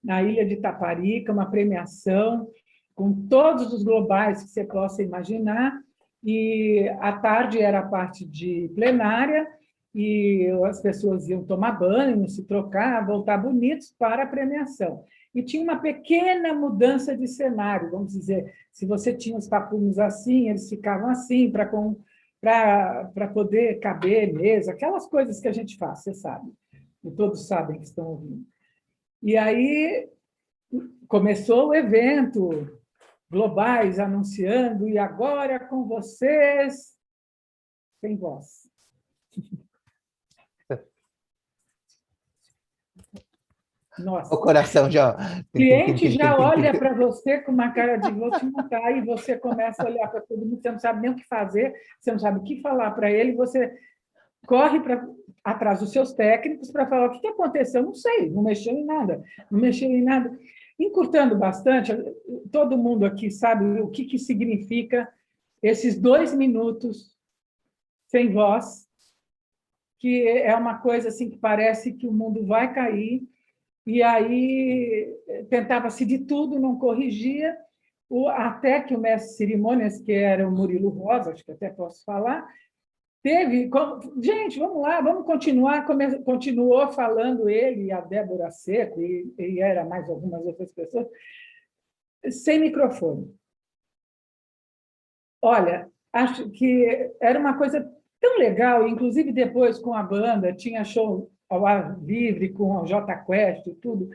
na ilha de Taparica, uma premiação com todos os globais que você possa imaginar, e à tarde era a parte de plenária, e as pessoas iam tomar banho, se trocar, voltar bonitos para a premiação. E tinha uma pequena mudança de cenário, vamos dizer, se você tinha os tapumes assim, eles ficavam assim, para poder caber mesa, aquelas coisas que a gente faz, você sabe, e todos sabem que estão ouvindo. E aí começou o evento, Globais anunciando, e agora com vocês, sem voz. Nossa. O coração já... O cliente já olha para você com uma cara de vou te matar, e você começa a olhar para todo mundo, você não sabe nem o que fazer, você não sabe o que falar para ele, você corre atrás dos seus técnicos para falar o que aconteceu, não sei, não mexeu em nada, não mexeu em nada. Encurtando bastante, todo mundo aqui sabe o que significa esses 2 minutos sem voz, que é uma coisa assim que parece que o mundo vai cair, e aí tentava-se de tudo, não corrigia, até que o mestre de cerimônias, que era o Murilo Rosa, acho que até posso falar, teve... Gente, vamos lá, vamos continuar. Continuou falando ele e a Débora Seco, e era mais algumas outras pessoas, sem microfone. Olha, acho que era uma coisa tão legal, inclusive depois com a banda, tinha show ao ar livre, com o Jota Quest e tudo.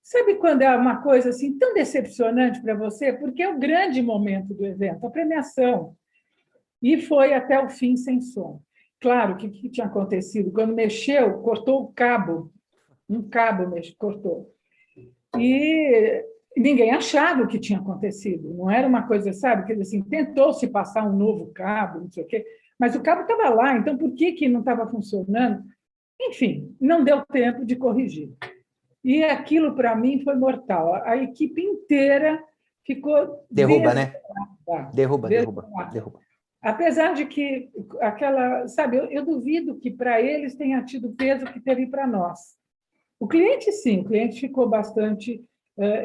Sabe quando é uma coisa assim tão decepcionante para você? Porque é o grande momento do evento, a premiação. E foi até o fim sem som. Claro, o que tinha acontecido? Quando mexeu, cortou o cabo. Um cabo cortou. E ninguém achava o que tinha acontecido. Não era uma coisa, sabe? Que assim, tentou-se passar um novo cabo, não sei o quê, mas o cabo estava lá, então por que não estava funcionando? Enfim, não deu tempo de corrigir. E aquilo, para mim, foi mortal. A equipe inteira ficou... Derruba, né? Derruba. Apesar de que aquela... Sabe, eu duvido que para eles tenha tido o peso que teve para nós. O cliente, sim, o cliente ficou bastante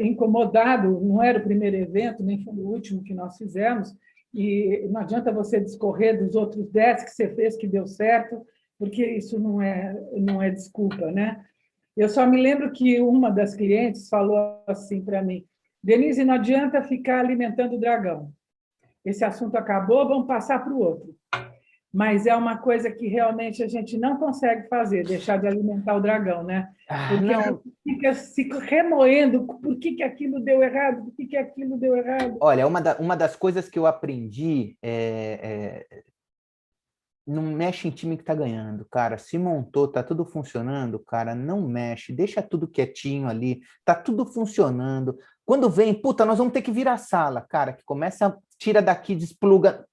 incomodado. Não era o primeiro evento, nem foi o último que nós fizemos, e não adianta você discorrer dos outros 10 que você fez que deu certo, porque isso não é desculpa, né? Eu só me lembro que uma das clientes falou assim para mim: Denise, não adianta ficar alimentando o dragão. Esse assunto acabou, vamos passar para o outro. Mas é uma coisa que realmente a gente não consegue fazer, deixar de alimentar o dragão, né? Porque fica se remoendo por que aquilo deu errado, por que aquilo deu errado. Olha, uma das coisas que eu aprendi não mexe em time que tá ganhando, cara. Se montou, tá tudo funcionando, cara, não mexe, deixa tudo quietinho ali, tá tudo funcionando. Quando vem, puta, nós vamos ter que virar a sala, cara, que começa, tira daqui, despluga.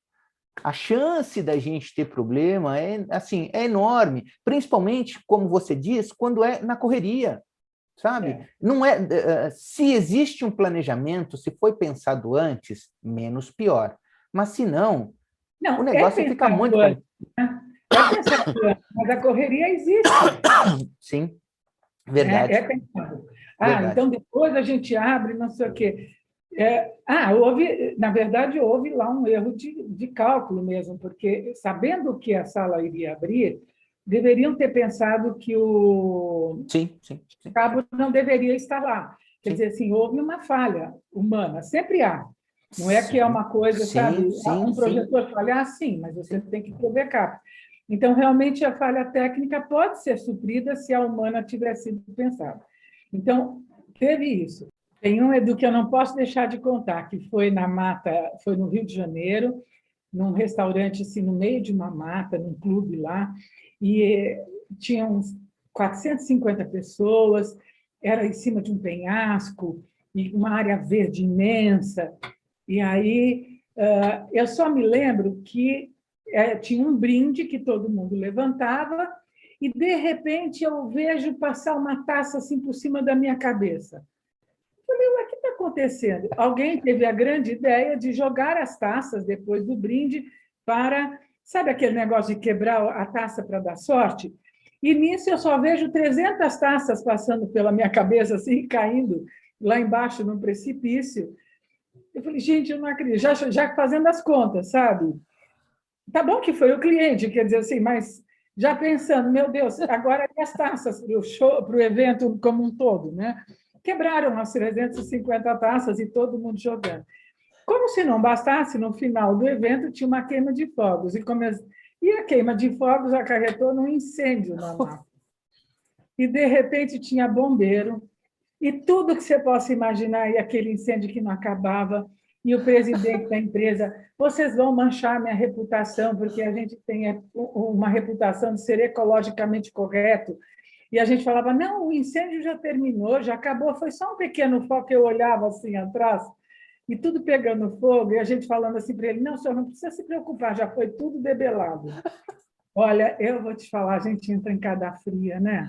A chance da gente ter problema assim, é enorme, principalmente, como você diz, quando é na correria, sabe? Não se existe um planejamento, se foi pensado antes, menos pior. Mas se não, o negócio fica muito... Antes, né? É pensado antes, mas a correria existe. Sim, verdade. É pensado. Verdade. Então depois a gente abre, não sei o quê. Na verdade, houve lá um erro de cálculo mesmo, porque, sabendo que a sala iria abrir, deveriam ter pensado que o cabo não deveria estar lá. Quer dizer, assim, houve uma falha humana, sempre há. Não é que é uma coisa, sabe? Um projetor falhar, sim, mas você tem que ter backup. Então, realmente, a falha técnica pode ser suprida se a humana tiver sido pensada. Então, teve isso. Tem um, Edu, que eu não posso deixar de contar, que foi na mata, foi no Rio de Janeiro, num restaurante assim, no meio de uma mata, num clube lá, e tinha uns 450 pessoas, era em cima de um penhasco, e uma área verde imensa. E aí, eu só me lembro que tinha um brinde que todo mundo levantava, e, de repente, eu vejo passar uma taça assim por cima da minha cabeça. Eu falei, o que está acontecendo? Alguém teve a grande ideia de jogar as taças depois do brinde para... Sabe aquele negócio de quebrar a taça para dar sorte? E, nisso, eu só vejo 300 taças passando pela minha cabeça, assim, caindo lá embaixo, num precipício. Eu falei, gente, eu não acredito. Já fazendo as contas, sabe? Tá bom que foi o cliente, quer dizer assim, mas já pensando, meu Deus, agora e as taças para o show, para o evento como um todo, né? Quebraram as 350 taças e todo mundo jogando. Como se não bastasse, no final do evento tinha uma queima de fogos. E a queima de fogos acarretou num incêndio na máquina. E, de repente, tinha bombeiro, e tudo que você possa imaginar, e aquele incêndio que não acabava, e o presidente da empresa, vocês vão manchar minha reputação, porque a gente tem uma reputação de ser ecologicamente correto. E a gente falava, não, o incêndio já terminou, já acabou, foi só um pequeno foco que eu olhava assim atrás, e tudo pegando fogo, e a gente falando assim para ele, não, senhor, não precisa se preocupar, já foi tudo debelado. Olha, eu vou te falar, a gente entra em cada fria, né?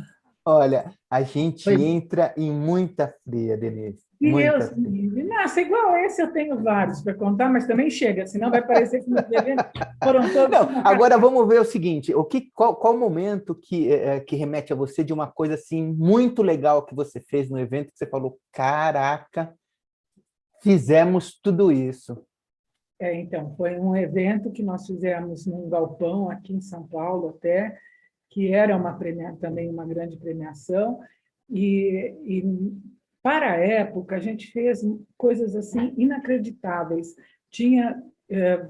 Olha, a gente Foi entra em muita fria, Denise, Deus muita me fria. livre. Nossa, igual esse eu tenho vários para contar, mas também chega, senão vai parecer que meus eventos foram todos Não, uma agora catástrofe. vamos ver o seguinte: qual o momento que remete a você de uma coisa assim muito legal que você fez no evento que você falou, caraca, fizemos tudo isso. Então, foi um evento que nós fizemos num galpão aqui em São Paulo até, que era também uma grande premiação, e para a época a gente fez coisas assim inacreditáveis. Tinha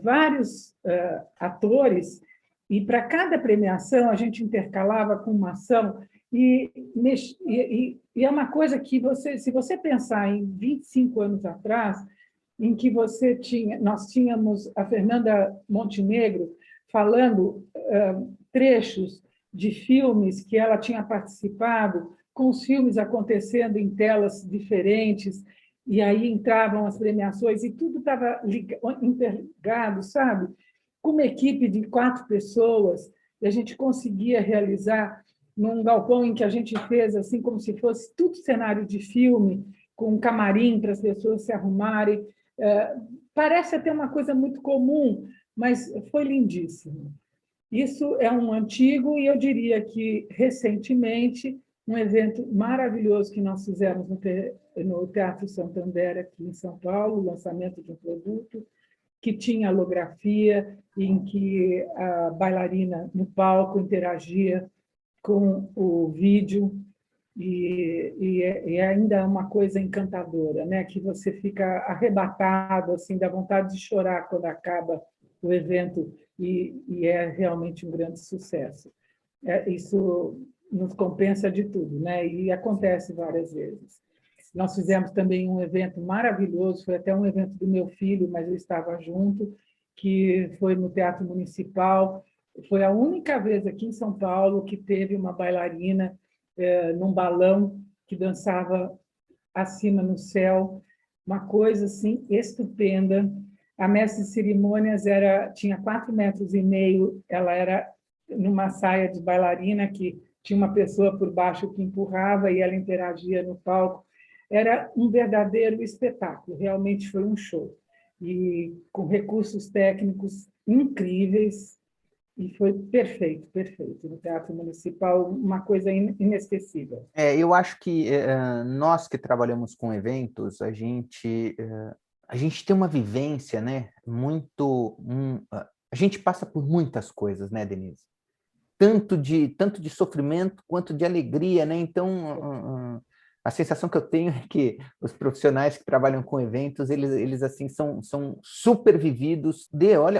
vários atores, e para cada premiação a gente intercalava com uma ação, e é uma coisa que se você pensar em 25 anos atrás, em que nós tínhamos a Fernanda Montenegro falando trechos de filmes que ela tinha participado, com os filmes acontecendo em telas diferentes, e aí entravam as premiações, e tudo estava interligado, sabe? Com uma equipe de 4 pessoas, e a gente conseguia realizar num galpão em que a gente fez assim como se fosse tudo cenário de filme, com um camarim para as pessoas se arrumarem. Parece até uma coisa muito comum, mas foi lindíssimo. Isso é um antigo, e eu diria que, recentemente, um evento maravilhoso que nós fizemos no Teatro Santander, aqui em São Paulo, o lançamento de um produto que tinha holografia, em que a bailarina no palco interagia com o vídeo, e ainda é uma coisa encantadora, né? Que você fica arrebatado, assim, dá vontade de chorar quando acaba o evento, e é realmente um grande sucesso. Isso nos compensa de tudo, né? E acontece várias vezes. Nós fizemos também um evento maravilhoso, foi até um evento do meu filho, mas eu estava junto, que foi no Teatro Municipal. Foi a única vez aqui em São Paulo que teve uma bailarina num balão que dançava acima no céu, uma coisa assim estupenda. A mestre de cerimônias tinha 4,5 metros, ela era numa saia de bailarina que tinha uma pessoa por baixo que empurrava e ela interagia no palco. Era um verdadeiro espetáculo, realmente foi um show. E com recursos técnicos incríveis, e foi perfeito, perfeito. No Teatro Municipal, uma coisa inesquecível. Eu acho que nós que trabalhamos com eventos, a gente tem uma vivência, né? A gente passa por muitas coisas, né, Denise? Tanto de sofrimento quanto de alegria, né? Então, a sensação que eu tenho é que os profissionais que trabalham com eventos, eles assim são super vividos.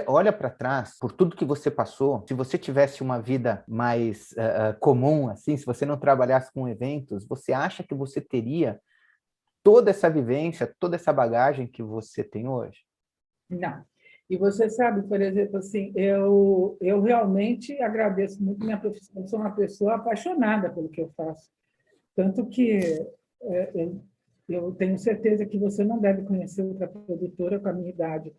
Olha para trás por tudo que você passou. Se você tivesse uma vida mais comum, assim, se você não trabalhasse com eventos, você acha que você teria toda essa vivência, toda essa bagagem que você tem hoje? Não. E você sabe, por exemplo, assim, eu realmente agradeço muito minha profissão. Eu sou uma pessoa apaixonada pelo que eu faço. Tanto que eu tenho certeza que você não deve conhecer outra produtora com a minha idade.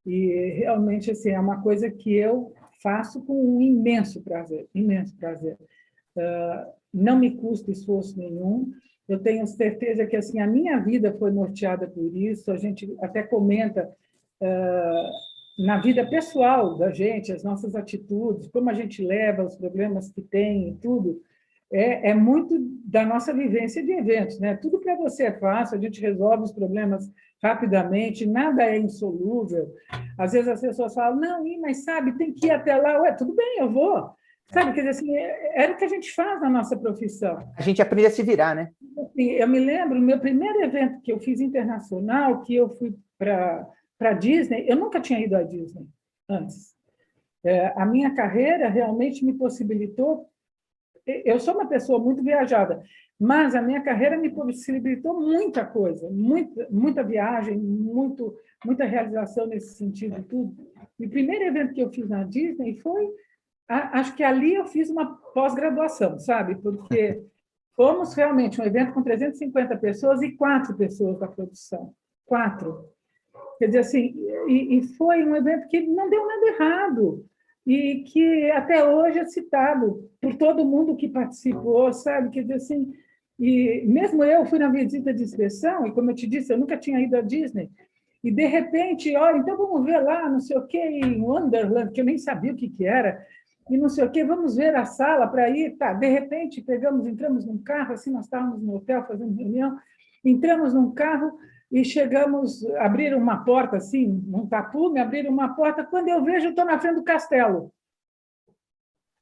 E realmente assim, é uma coisa que eu faço com um imenso prazer, imenso prazer. Não me custa esforço nenhum. Eu tenho certeza que assim a minha vida foi norteada por isso. A gente até comenta na vida pessoal da gente, as nossas atitudes, como a gente leva os problemas que tem e tudo, é muito da nossa vivência de eventos, né? Tudo para você é fácil, a gente resolve os problemas rapidamente, nada é insolúvel. Às vezes as pessoas falam, não, mas sabe, tem que ir até lá. Ué, tudo bem, eu vou. Sabe, quer dizer, assim, era o que a gente faz na nossa profissão. A gente aprende a se virar, né? Assim, eu me lembro, no meu primeiro evento que eu fiz internacional, que eu fui para a Disney, eu nunca tinha ido à Disney antes. A minha carreira realmente me possibilitou. Eu sou uma pessoa muito viajada, mas a minha carreira me possibilitou muita coisa, muita viagem, muita realização nesse sentido, tudo. E o primeiro evento que eu fiz na Disney foi, acho que ali eu fiz uma pós-graduação, sabe? Porque fomos realmente um evento com 350 pessoas e 4 pessoas da produção. 4. Quer dizer, assim, e foi um evento que não deu nada errado e que até hoje é citado por todo mundo que participou, sabe? Quer dizer, assim, e mesmo eu fui na visita de inspeção, e como eu te disse, eu nunca tinha ido à Disney, e de repente, olha, então vamos ver lá, não sei o quê, em Wonderland, que eu nem sabia o que era, e não sei o quê, vamos ver a sala para ir, tá, de repente entramos num carro, assim, nós estávamos no hotel fazendo reunião, entramos num carro e chegamos, abriram uma porta, assim, num tapume, abriram uma porta, quando eu vejo, estou na frente do castelo.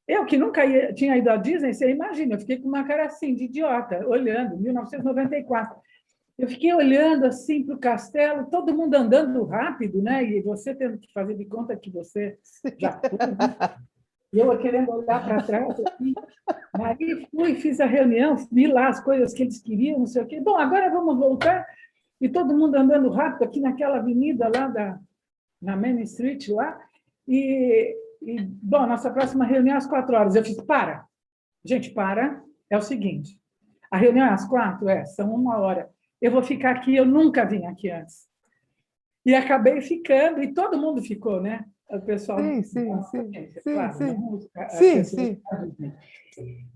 Eu, que nunca tinha ido à Disney, você imagina, eu fiquei com uma cara assim, de idiota, olhando, 1994. Eu fiquei olhando assim para o castelo, todo mundo andando rápido, né? E você tendo que fazer de conta que você já foi, né? E eu querendo olhar para trás. Assim. Aí fui, fiz a reunião, vi lá as coisas que eles queriam, não sei o quê. Bom, agora vamos voltar. E todo mundo andando rápido aqui naquela avenida lá na Main Street lá. Bom, nossa próxima reunião é às 4 horas. Eu fiz, para. Gente, para. É o seguinte, a reunião é às 4? São 1 hora. Eu vou ficar aqui, eu nunca vim aqui antes. E acabei ficando, e todo mundo ficou, né? O pessoal... Sim.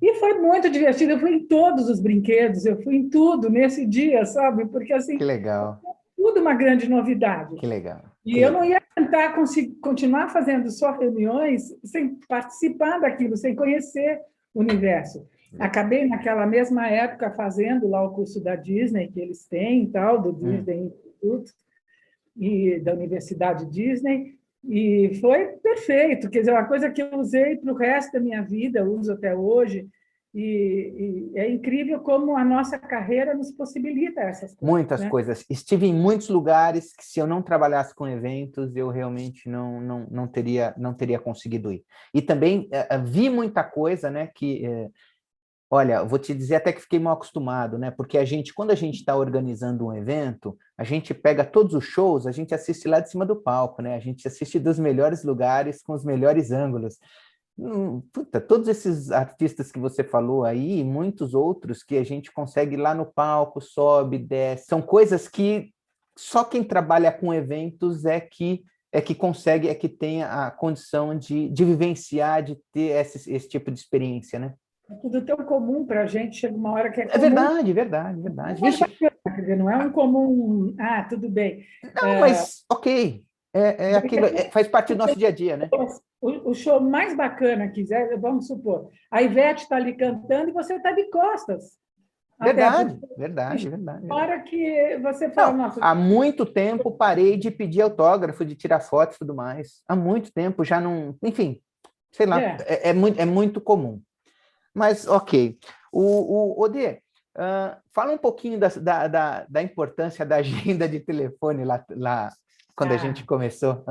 E foi muito divertido, eu fui em todos os brinquedos, eu fui em tudo nesse dia, sabe? Porque, assim, que legal. Tudo uma grande novidade. Que legal. E eu não ia tentar continuar fazendo só reuniões sem participar daquilo, sem conhecer o universo. Acabei, naquela mesma época, fazendo lá o curso da Disney, que eles têm, tal, do Disney Institute, e da Universidade Disney, e foi perfeito. Quer dizer, uma coisa que eu usei para o resto da minha vida, uso até hoje, e é incrível como a nossa carreira nos possibilita essas coisas. Muitas coisas. Estive em muitos lugares que, se eu não trabalhasse com eventos, eu realmente não teria conseguido ir. E também vi muita coisa, né, que... Olha, vou te dizer até que fiquei mal acostumado, né? Porque quando a gente está organizando um evento, a gente pega todos os shows, a gente assiste lá de cima do palco, né? A gente assiste dos melhores lugares, com os melhores ângulos. Puta, todos esses artistas que você falou aí, e muitos outros que a gente consegue ir lá no palco, sobe, desce, são coisas que só quem trabalha com eventos é que consegue, é que tem a condição de vivenciar, de ter esse tipo de experiência, né? É tudo tão comum para a gente, chega uma hora que é comum. É verdade. Vixe. Quer dizer, não é um comum, tudo bem. Não, mas ok, aquilo, faz parte do nosso dia a dia, né? O show mais bacana quiser, vamos supor, a Ivete está ali cantando e você está de costas. Verdade. Hora que você fala, nossa... Há muito tempo parei de pedir autógrafo, de tirar fotos e tudo mais. Há muito tempo já não... Enfim, sei lá, é muito comum. Mas, ok. Odê, fala um pouquinho da importância da agenda de telefone lá quando a gente começou.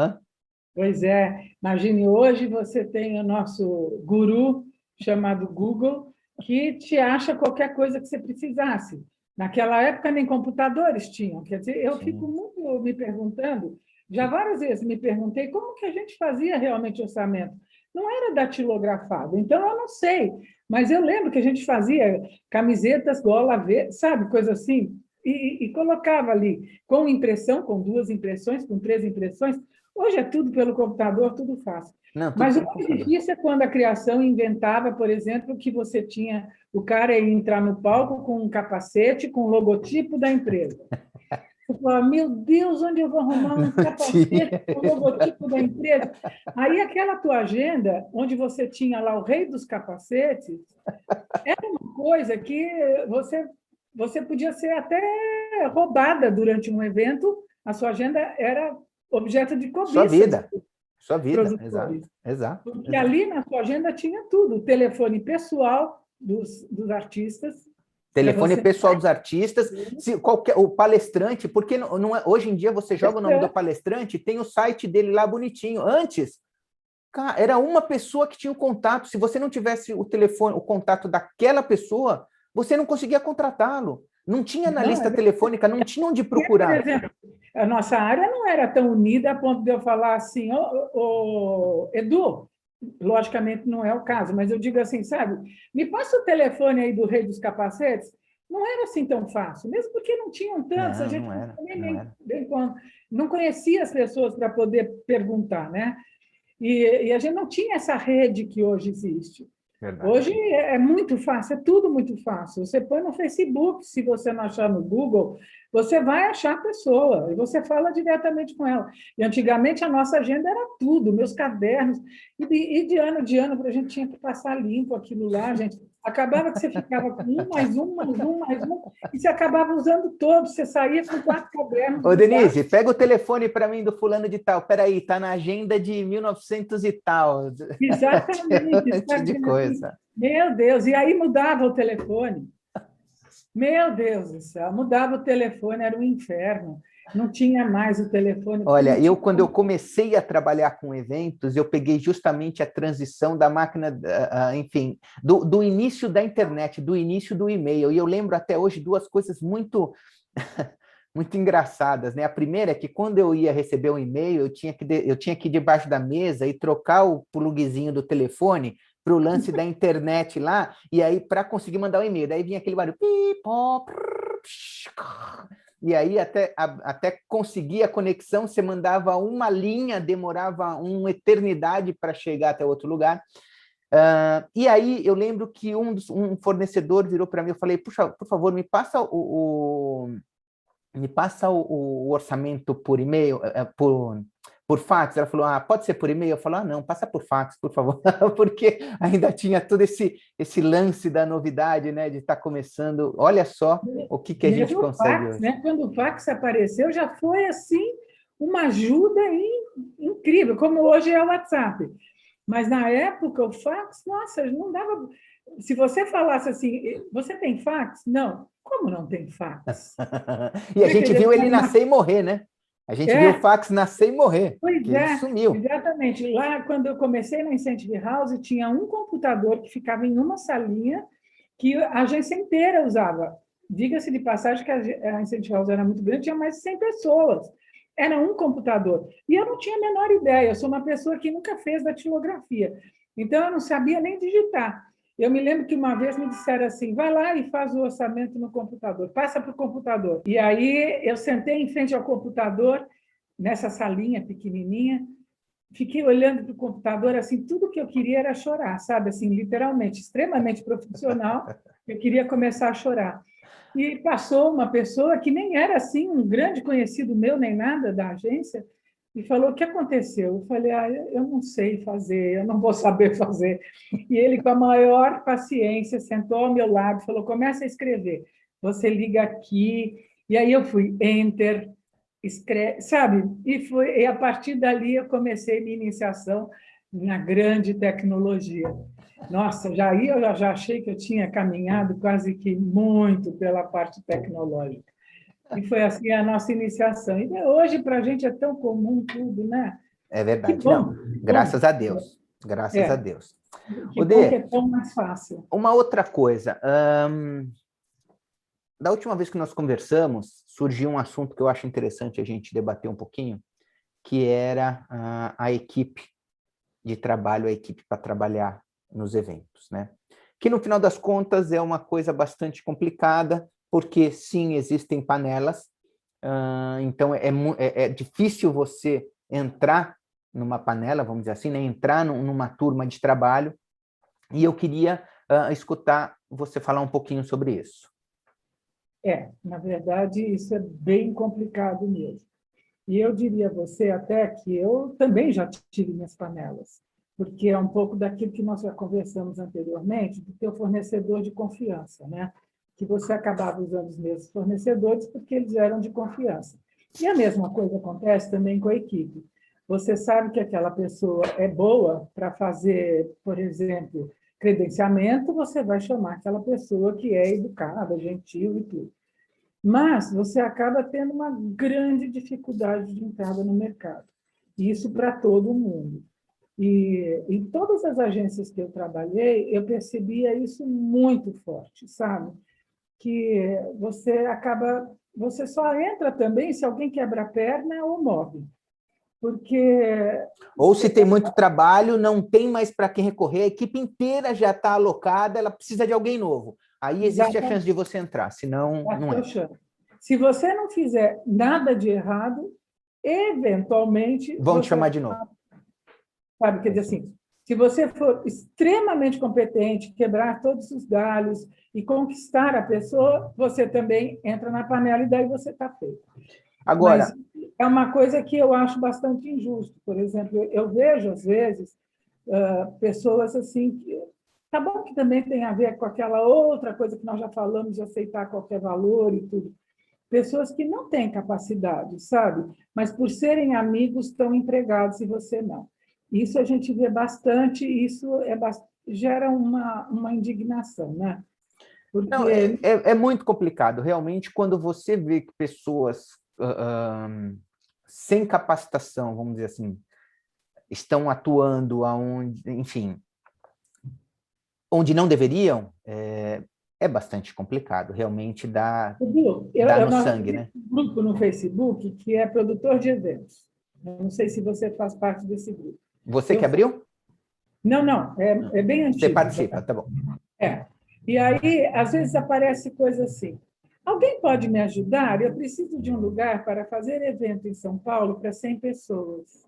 Pois é. Imagine, hoje você tem o nosso guru, chamado Google, que te acha qualquer coisa que você precisasse. Naquela época, nem computadores tinham. Quer dizer, eu fico muito me perguntando, já várias vezes me perguntei como que a gente fazia realmente orçamento. Não era datilografado, então eu não sei. Mas eu lembro que a gente fazia camisetas gola verde, sabe, coisa assim, e colocava ali com impressão, com 2 impressões, com 3 impressões. Hoje é tudo pelo computador, tudo fácil. Mas o mais difícil é quando a criação inventava, por exemplo, que você tinha... O cara ia entrar no palco com um capacete com o logotipo da empresa. Você fala, meu Deus, onde eu vou arrumar um capacete com o logotipo da empresa? Aí aquela tua agenda, onde você tinha lá o rei dos capacetes, era uma coisa que você você podia ser até roubada durante um evento, a sua agenda era objeto de Sua cobiça dos vida, sua vida, exato, produtores. exato, Porque exato. ali na sua agenda tinha tudo, o telefone pessoal dos artistas, para Telefone você pessoal dos artistas, se qualquer, o palestrante, porque não é, hoje em dia você joga o nome do palestrante, tem o site dele lá bonitinho. Antes, cara, era uma pessoa que tinha o contato. Se você não tivesse o telefone, o contato daquela pessoa, você não conseguia contratá-lo. Não tinha na Não, lista telefônica, não tinha onde por procurar. exemplo, a nossa área não era tão unida a ponto de eu falar assim, Edu, logicamente não é o caso, mas eu digo assim, sabe, me passa o telefone aí do Rei dos Capacetes. Não era assim tão fácil, mesmo porque não tinham tantos, a Não, gente não era, nem, não nem, era. nem não conhecia as pessoas para poder perguntar, né? E a gente não tinha essa rede que hoje existe. Verdade. Hoje é muito fácil, é tudo muito fácil. Você põe no Facebook, se você não achar no Google, você vai achar a pessoa e você fala diretamente com ela. E antigamente a nossa agenda era tudo, meus cadernos, e de ano a gente tinha que passar limpo aquilo lá, gente. Acabava que você ficava com um, mais um, mais um, mais um, e você acabava usando todos, você saía com 4 cadernos Ô, grudados. Denise, pega o telefone para mim do fulano de tal. Peraí, tá na agenda de 1900 e tal. Exatamente, Um monte de assim, coisa. meu Deus, e aí mudava o telefone. Meu Deus do céu, mudava o telefone, era um inferno. Não tinha mais o telefone, porque Olha, não tinha quando eu como. comecei a trabalhar com eventos, eu peguei justamente a transição da máquina, enfim, do início da internet, do início do e-mail. E eu lembro até hoje duas coisas muito, muito engraçadas, né? A primeira é que quando eu ia receber um e-mail, eu tinha que ir debaixo da mesa e trocar o plugzinho do telefone para o lance da internet lá, e aí para conseguir mandar o e-mail. Daí vinha aquele barulho, pi, pó, prrr, e aí até conseguir a conexão, você mandava uma linha, demorava uma eternidade para chegar até outro lugar. E aí eu lembro que um fornecedor virou para mim, eu falei, puxa, por favor, me passa o orçamento por e-mail, por fax. Ela falou, pode ser por e-mail? Eu falei, não, passa por fax, por favor, porque ainda tinha todo esse lance da novidade, né, de estar começando. Olha só o que a gente Mesmo o consegue fax, hoje. né? Quando o fax apareceu, já foi assim uma ajuda incrível, como hoje é o WhatsApp. Mas na época o fax, nossa, não dava. Se você falasse assim, você tem fax? Não. Como não tem fax? E a Você gente queria viu mandar ele nascer e morrer, né? A gente viu o É, fax nascer e morrer, pois que ele é, sumiu. exatamente. Lá, quando eu comecei na Incentive House, tinha um computador que ficava em uma salinha que a agência inteira usava. Diga-se de passagem que a Incentive House era muito grande, tinha mais de 100 pessoas. Era um computador. E eu não tinha a menor ideia, eu sou uma pessoa que nunca fez datilografia. Então, eu não sabia nem digitar. Eu me lembro que uma vez me disseram assim, vai lá e faz o orçamento no computador, passa para o computador. E aí eu sentei em frente ao computador, nessa salinha pequenininha, fiquei olhando para o computador, assim, tudo que eu queria era chorar, sabe? Assim, literalmente, extremamente profissional, eu queria começar a chorar. E passou uma pessoa que nem era assim um grande conhecido meu, nem nada da agência, e falou: o que aconteceu? Eu falei: eu não sei fazer, eu não vou saber fazer. E ele, com a maior paciência, sentou ao meu lado e falou: começa a escrever. Você liga aqui. E aí eu fui, enter, escreve, sabe? E a partir dali eu comecei minha iniciação na grande tecnologia. Nossa, eu já achei que eu tinha caminhado quase que muito pela parte tecnológica. E foi assim a nossa iniciação. E hoje, para a gente, é tão comum tudo, né? É Que verdade. Não, bom, que bom. graças a Deus. Graças a É, Deus. que bom que Odê, é tão mais fácil. uma outra coisa. Da última vez que nós conversamos, surgiu um assunto que eu acho interessante a gente debater um pouquinho, que era a equipe de trabalho, a equipe para trabalhar nos eventos, né? Que no final das contas é uma coisa bastante complicada, porque sim, existem panelas, então é difícil você entrar numa panela, vamos dizer assim, né? Entrar numa turma de trabalho, e eu queria escutar você falar um pouquinho sobre isso. Na verdade, isso é bem complicado mesmo. E eu diria a você até que eu também já tive minhas panelas, porque é um pouco daquilo que nós já conversamos anteriormente, do teu fornecedor de confiança, né? que você acabava usando os mesmos fornecedores porque eles eram de confiança. E a mesma coisa acontece também com a equipe. Você sabe que aquela pessoa é boa para fazer, por exemplo, credenciamento, você vai chamar aquela pessoa que é educada, gentil e tudo. Mas você acaba tendo uma grande dificuldade de entrada no mercado. Isso para todo mundo. E em todas as agências que eu trabalhei, eu percebia isso muito forte, sabe? Que você só entra também se alguém quebra a perna ou morre. Porque Ou se tem muito trabalho, não tem mais para quem recorrer, a equipe inteira já está alocada, ela precisa de alguém novo. Aí existe a chance de você entrar, senão não é. Se você não fizer nada de errado, eventualmente Vão te você chamar de novo. sabe, quer dizer assim, se você for extremamente competente, quebrar todos os galhos e conquistar a pessoa, você também entra na panela e daí você está feito. Mas Agora, é uma coisa que eu acho bastante injusto. Por exemplo, eu vejo, às vezes, pessoas assim que... Tá bom que também tem a ver com aquela outra coisa que nós já falamos, de aceitar qualquer valor e tudo. Pessoas que não têm capacidade, sabe? Mas por serem amigos estão empregados e você não. Isso a gente vê bastante, isso gera uma indignação, né? não, Porque é muito complicado, realmente, quando você vê que pessoas sem capacitação, vamos dizer assim, estão atuando aonde, enfim, onde não deveriam, é bastante complicado, realmente dá no nós sangue, temos né? um grupo no Facebook que é produtor de eventos. Eu não sei se você faz parte desse grupo. Você que Eu abriu? Não, não, é bem Você antigo. participa, tá bom. É. E aí, às vezes, aparece coisa assim. Alguém pode me ajudar? Eu preciso de um lugar para fazer evento em São Paulo para 100 pessoas.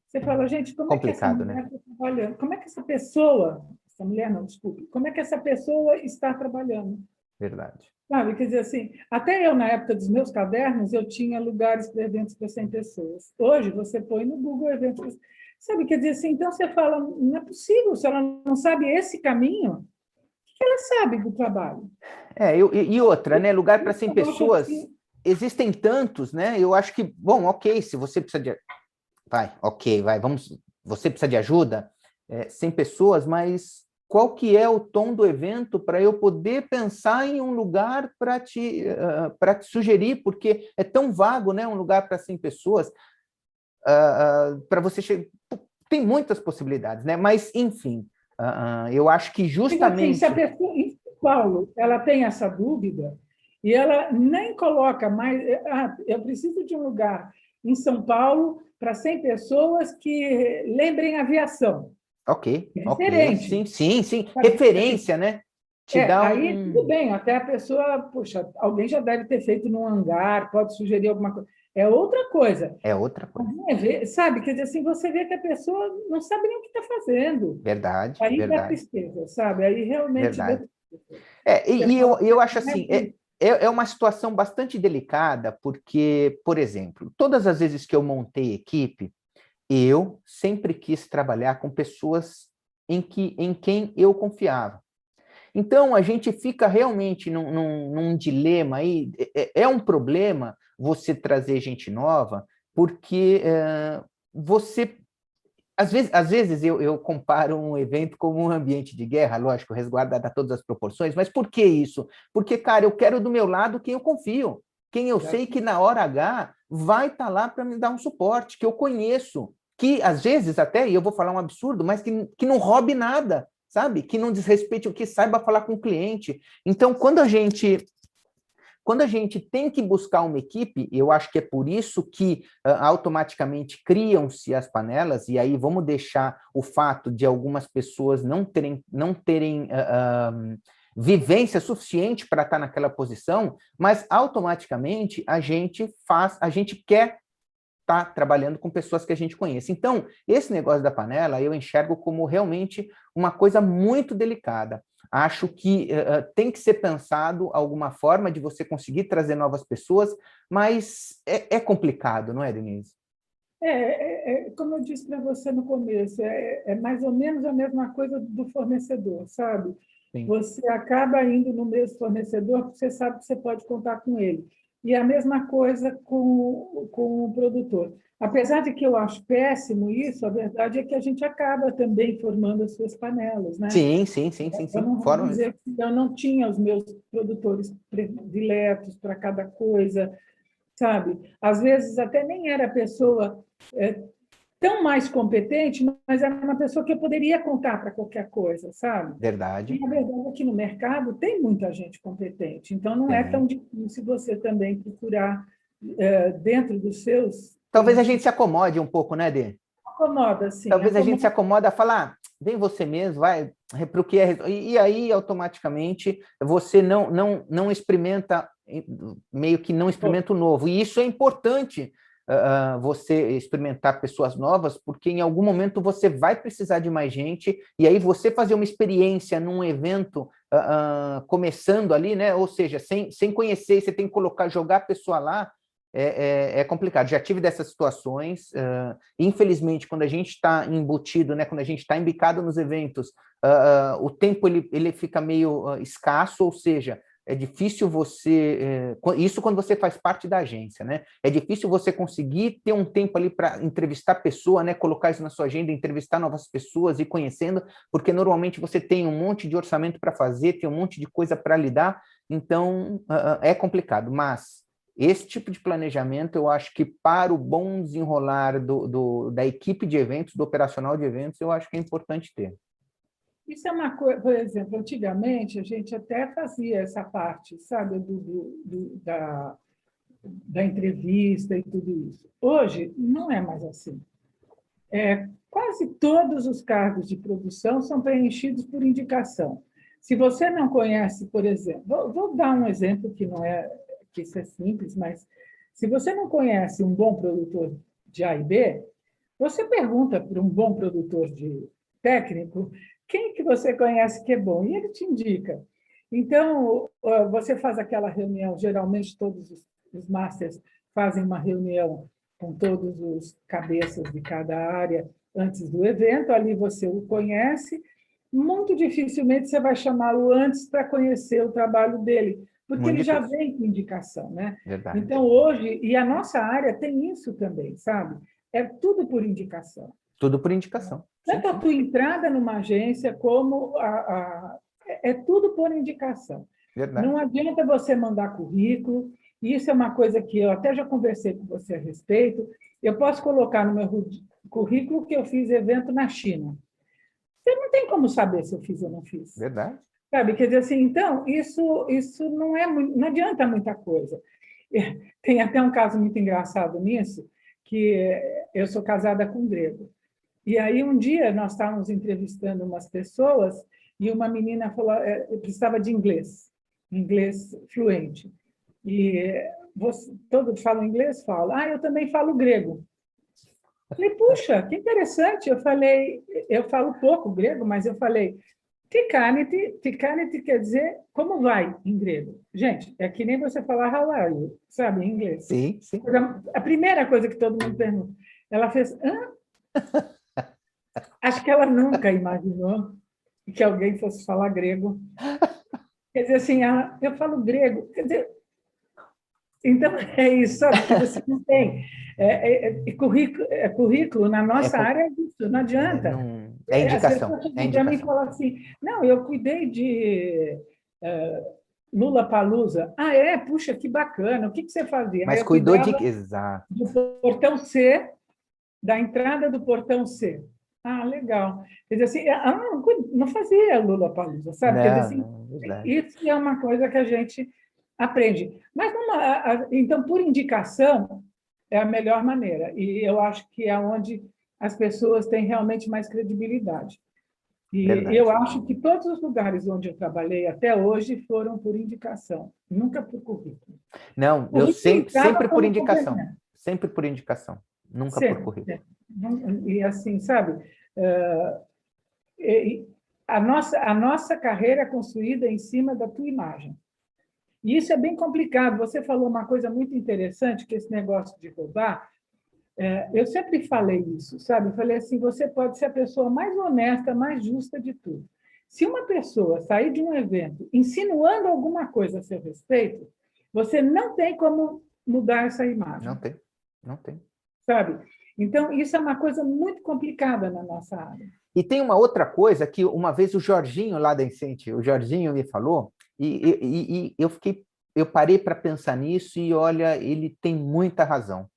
Você fala, gente, como é que essa Complicado, né? mulher está trabalhando? Como é que essa mulher não, desculpe, como é que essa pessoa está trabalhando? Verdade. Sabe, quer dizer assim, até eu, na época dos meus cadernos, eu tinha lugares para eventos para 100 pessoas. Hoje, você põe no Google eventos. Sabe, quer dizer assim, então você fala, não é possível, se ela não sabe esse caminho, o que ela sabe do trabalho? E outra, né? Lugar para 100 Eu acho pessoas, que existem tantos, né? Eu acho que, bom, ok, se você precisa de. Vai, ok, vai, vamos. Você precisa de ajuda, 100 pessoas, mas qual que é o tom do evento para eu poder pensar em um lugar para te sugerir, porque é tão vago, né? Um lugar para 100 pessoas, para você chegar. Tem muitas possibilidades, né? Mas, enfim, eu acho que Mas, assim, se a justamente. pessoa em São Paulo ela tem essa dúvida e ela nem coloca mais, eu preciso de um lugar em São Paulo para 100 pessoas que lembrem aviação. É Ok, diferente. sim, sim, sim. Sabe? Assim, Referência, né? Te dá aí tudo um. bem, até a pessoa, puxa, alguém já deve ter feito num hangar, pode sugerir alguma coisa. É outra coisa. É outra coisa. Sabe, quer dizer assim, você vê que a pessoa não sabe nem o que está fazendo. Verdade, Aí dá verdade, tristeza, sabe? Aí realmente dá verdade. tristeza. Você E fala, eu acho não é assim, isso. é uma situação bastante delicada, porque, por exemplo, todas as vezes que eu montei equipe, eu sempre quis trabalhar com pessoas em quem eu confiava. Então, a gente fica realmente num dilema aí, é um problema você trazer gente nova, porque você às vezes eu comparo um evento como um ambiente de guerra, lógico, resguardado a todas as proporções, mas por que isso? Porque, cara, eu quero do meu lado quem eu confio, quem eu sei que na hora H vai estar lá para me dar um suporte, que eu conheço, que às vezes até, e eu vou falar um absurdo, mas que não roube nada, sabe? Que não desrespeite, que saiba falar com o cliente. Então, quando a gente tem que buscar uma equipe, eu acho que é por isso que automaticamente criam-se as panelas, e aí vamos deixar o fato de algumas pessoas não terem vivência suficiente para estar naquela posição, mas automaticamente a gente quer estar trabalhando com pessoas que a gente conhece. Então, esse negócio da panela eu enxergo como realmente uma coisa muito delicada. Acho que tem que ser pensado alguma forma de você conseguir trazer novas pessoas, mas é complicado, não é, Denise? Como eu disse para você no começo, é mais ou menos a mesma coisa do fornecedor, sabe? Sim. você acaba indo no mesmo fornecedor, porque você sabe que você pode contar com ele. E a mesma coisa com o produtor. Apesar de que eu acho péssimo isso, a verdade é que a gente acaba também formando as suas panelas, né? Sim, sim, sim, sim, Eu sim. não vou Fora isso. dizer que eu não tinha os meus produtores prediletos para cada coisa, sabe? Às vezes até nem era a pessoa tão mais competente, mas era uma pessoa que eu poderia contar para qualquer coisa, sabe? Verdade. E a verdade é que no mercado tem muita gente competente, então não é tão Tem. difícil você também procurar dentro dos seus Talvez a gente se conhecimentos. acomode um pouco, né, Dê? Acomoda, sim, Talvez a gente se acomoda. acomoda a falar, vem você mesmo, vai para o que é. E aí, automaticamente, você não experimenta, meio que não experimenta o novo. E isso é importante, você experimentar pessoas novas, porque em algum momento você vai precisar de mais gente, e aí você fazer uma experiência num evento começando ali, né? Ou seja, sem conhecer, você tem que colocar, jogar a pessoa lá, é complicado. Já tive dessas situações. Infelizmente, quando a gente está embutido, né, quando a gente está embicado nos eventos, o tempo ele fica meio escasso, ou seja, é difícil você. Isso quando você faz parte da agência, né? É difícil você conseguir ter um tempo ali para entrevistar pessoa, né? Colocar isso na sua agenda, entrevistar novas pessoas e conhecendo, porque normalmente você tem um monte de orçamento para fazer, tem um monte de coisa para lidar, então é complicado, mas. Esse tipo de planejamento, eu acho que para o bom desenrolar da equipe de eventos, do operacional de eventos, eu acho que é importante ter. Isso é uma coisa, por exemplo, antigamente a gente até fazia essa parte, sabe, da entrevista e tudo isso. Hoje não é mais assim. Quase todos os cargos de produção são preenchidos por indicação. Se você não conhece, por exemplo, vou dar um exemplo que não é que isso é simples, mas se você não conhece um bom produtor de A e B, você pergunta para um bom produtor de técnico quem que você conhece que é bom e ele te indica. Então, você faz aquela reunião, geralmente todos os masters fazem uma reunião com todos os cabeças de cada área antes do evento, ali você o conhece, muito dificilmente você vai chamá-lo antes para conhecer o trabalho dele, porque Muito ele já difícil. vem com indicação, né? Verdade. Então, hoje, e a nossa área tem isso também, sabe? É tudo por indicação. Tudo por indicação. Sim, Tanto a sim. tua entrada numa agência como é tudo por indicação. Verdade. Não adianta você mandar currículo, e isso é uma coisa que eu até já conversei com você a respeito. Eu posso colocar no meu currículo que eu fiz evento na China. Você não tem como saber se eu fiz ou não fiz. Verdade. Sabe? Quer dizer assim, então, isso não adianta muita coisa. Tem até um caso muito engraçado nisso, que eu sou casada com um grego. E aí, um dia, nós estávamos entrevistando umas pessoas e uma menina falou, eu precisava de inglês fluente. E você, todos falam inglês? Falo. Ah, eu também falo grego. Falei, puxa, que interessante. Eu falo pouco grego, mas eu falei, tikanite quer dizer como vai em grego. Gente, é que nem você falar how are you, sabe, em inglês. Sim, sim. A primeira coisa que todo mundo pergunta, ela fez, hã? Acho que ela nunca imaginou que alguém fosse falar grego. Quer dizer, assim, eu falo grego. Quer dizer, então, é isso, sabe? Que você não tem. Currículo na É, nossa área é isso, não adianta. não, é As indicação. pessoas É chegam para mim e indicação. falam assim, não, eu cuidei de Lula Palusa. Ah, é? Puxa, que bacana. O que você fazia? Aí Mas eu cuidou de. cuidava Exato. do portão C, da entrada do portão C. Ah, legal. Quer dizer assim, não fazia Lula Palusa, sabe? Quer dizer Não, assim, não, verdade. isso é uma coisa que a gente aprende. Mas, então, por indicação, é a melhor maneira. E eu acho que é onde as pessoas têm realmente mais credibilidade. E eu Verdade. acho que todos os lugares onde eu trabalhei até hoje foram por indicação, nunca por currículo. Não, O eu currículo entrava sempre por como indicação. complemento. Sempre por indicação. Nunca por Sempre, currículo. sempre. E assim, sabe? A nossa carreira é construída em cima da tua imagem. E isso é bem complicado. Você falou uma coisa muito interessante, que esse negócio de roubar. Eu sempre falei isso, sabe? Eu falei assim, você pode ser a pessoa mais honesta, mais justa de tudo. Se uma pessoa sair de um evento insinuando alguma coisa a seu respeito, você não tem como mudar essa imagem. Não tem, não tem. Sabe? Então, isso é uma coisa muito complicada na nossa área. E tem uma outra coisa que uma vez o Jorginho lá da Incenti, o Jorginho me falou, e eu parei para pensar nisso e olha, ele tem muita razão.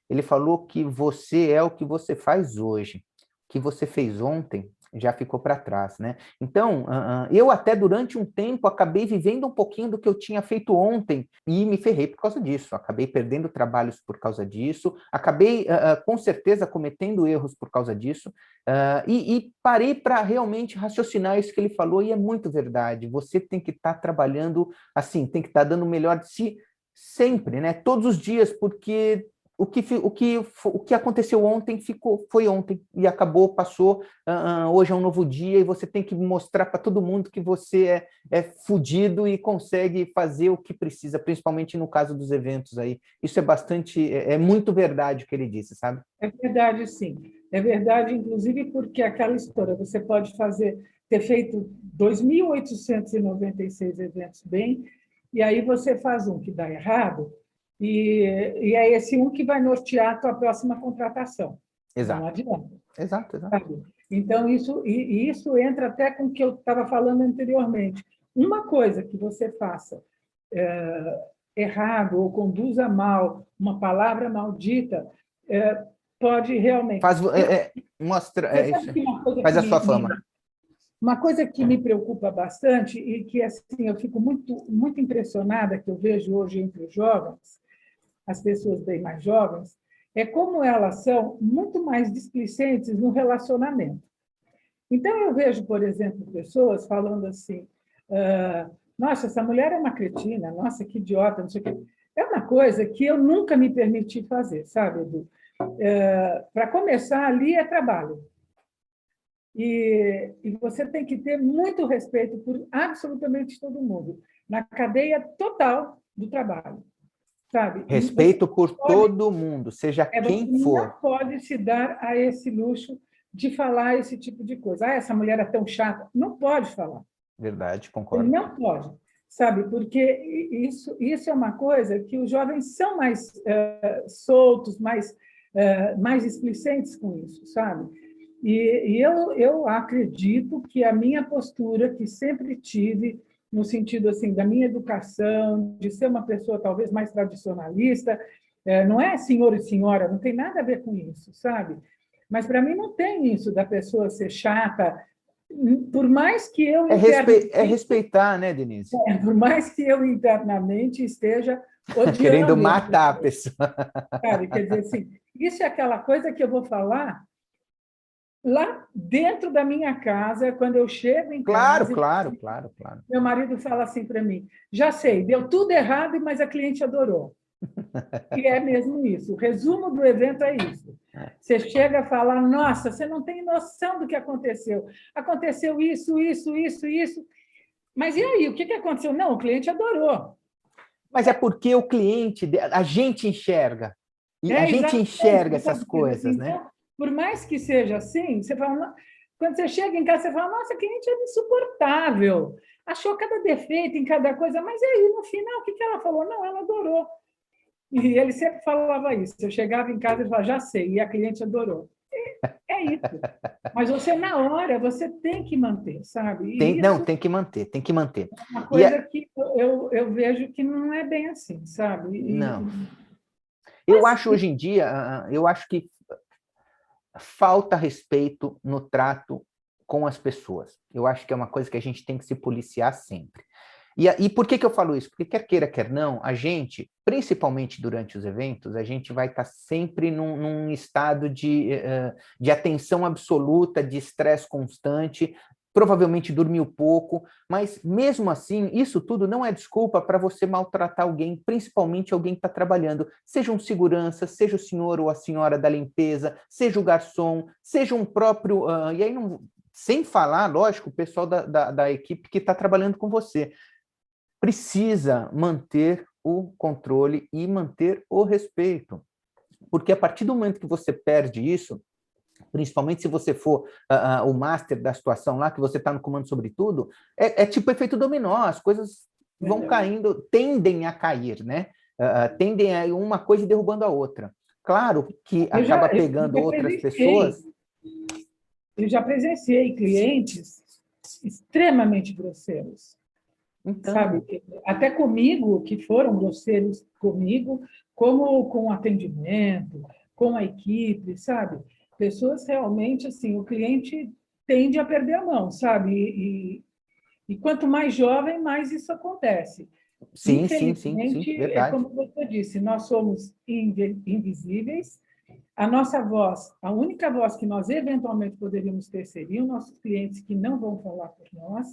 Ele falou que você é o que você faz hoje, o que você fez ontem já ficou para trás, né? Então, eu até durante um tempo acabei vivendo um pouquinho do que eu tinha feito ontem e me ferrei por causa disso, acabei perdendo trabalhos por causa disso, acabei com certeza cometendo erros por causa disso, e parei para realmente raciocinar isso que ele falou, e é muito verdade, você tem que estar trabalhando assim, tem que estar dando o melhor de si sempre, né? Todos os dias, porque o que aconteceu ontem foi ontem e acabou, passou. Hoje é um novo dia e você tem que mostrar para todo mundo que você é fudido e consegue fazer o que precisa, principalmente no caso dos eventos aí. Isso é muito verdade o que ele disse, sabe? É verdade, sim. É verdade, inclusive, porque aquela história, você pode ter feito 2.896 eventos bem, e aí você faz um que dá errado, e é esse um que vai nortear a tua próxima contratação. Exato. Não adianta. Exato. Sabe? Então, isso entra até com o que eu estava falando anteriormente. Uma coisa que você faça errado ou conduza mal, uma palavra maldita, pode realmente... Faz a sua fama. Uma coisa que me preocupa bastante e que assim, eu fico muito, muito impressionada, que eu vejo hoje entre os jovens, as pessoas bem mais jovens, é como elas são muito mais displicentes no relacionamento. Então, eu vejo, por exemplo, pessoas falando assim, nossa, essa mulher é uma cretina, nossa, que idiota, não sei o quê. É uma coisa que eu nunca me permiti fazer, sabe, Edu? Para começar, ali é trabalho. E você tem que ter muito respeito por absolutamente todo mundo, na cadeia total do trabalho. Sabe? Respeito por todo mundo, seja quem for. Você não pode se dar a esse luxo de falar esse tipo de coisa. Essa mulher é tão chata. Não pode falar. Verdade, concordo. Não pode, sabe? Porque isso é uma coisa que os jovens são mais soltos, mais displicentes com isso, sabe? E eu acredito que a minha postura, que sempre tive, no sentido assim da minha educação, de ser uma pessoa talvez mais tradicionalista, não é senhor e senhora, não tem nada a ver com isso, sabe? Mas para mim não tem isso da pessoa ser chata, por mais que eu respeitar, né, Denise? Por mais que eu internamente esteja odiando, querendo matar a pessoa. Sabe? Quer dizer assim, isso é aquela coisa que eu vou falar lá dentro da minha casa, quando eu chego em casa. Claro. Meu marido fala assim para mim: já sei, deu tudo errado, mas a cliente adorou. E é mesmo isso. O resumo do evento é isso. Você chega a falar: nossa, você não tem noção do que aconteceu. Aconteceu isso. Mas e aí, o que aconteceu? Não, o cliente adorou. Mas é porque o cliente, a gente enxerga. E a gente enxerga essas coisas, né? Então, por mais que seja assim, você fala, quando você chega em casa, você fala, nossa, cliente é insuportável, achou cada defeito em cada coisa, mas e aí, no final, o que ela falou? Não, ela adorou. E ele sempre falava isso. Eu chegava em casa e falava, já sei, e a cliente adorou. É isso. Mas você, na hora, você tem que manter, sabe? Tem que manter. É uma coisa que eu vejo que não é bem assim, sabe? Não. Eu acho hoje em dia, eu acho que falta respeito no trato com as pessoas. Eu acho que é uma coisa que a gente tem que se policiar sempre. E por que eu falo isso? Porque quer queira, quer não, a gente, principalmente durante os eventos, a gente vai estar sempre num estado de atenção absoluta, de estresse constante, provavelmente dormiu pouco, mas mesmo assim, isso tudo não é desculpa para você maltratar alguém, principalmente alguém que está trabalhando, seja um segurança, seja o senhor ou a senhora da limpeza, seja o garçom, seja um próprio... e aí, sem falar, lógico, o pessoal da equipe que está trabalhando com você. Precisa manter o controle e manter o respeito. Porque a partir do momento que você perde isso, principalmente se você for o master da situação lá, que você está no comando sobre tudo, é tipo efeito dominó, as coisas vão caindo, tendem a cair, né? Tendem a uma coisa derrubando a outra. Claro que acaba pegando outras pessoas. Eu já presenciei clientes extremamente grosseiros, então, sabe? Até comigo, que foram grosseiros comigo, como com o atendimento, com a equipe, sabe? Pessoas realmente, assim, o cliente tende a perder a mão, sabe? E quanto mais jovem, mais isso acontece. sim, Infelizmente, é verdade. como você disse, nós somos invisíveis. A nossa voz, a única voz que nós eventualmente poderíamos ter seriam nossos clientes que não vão falar por nós.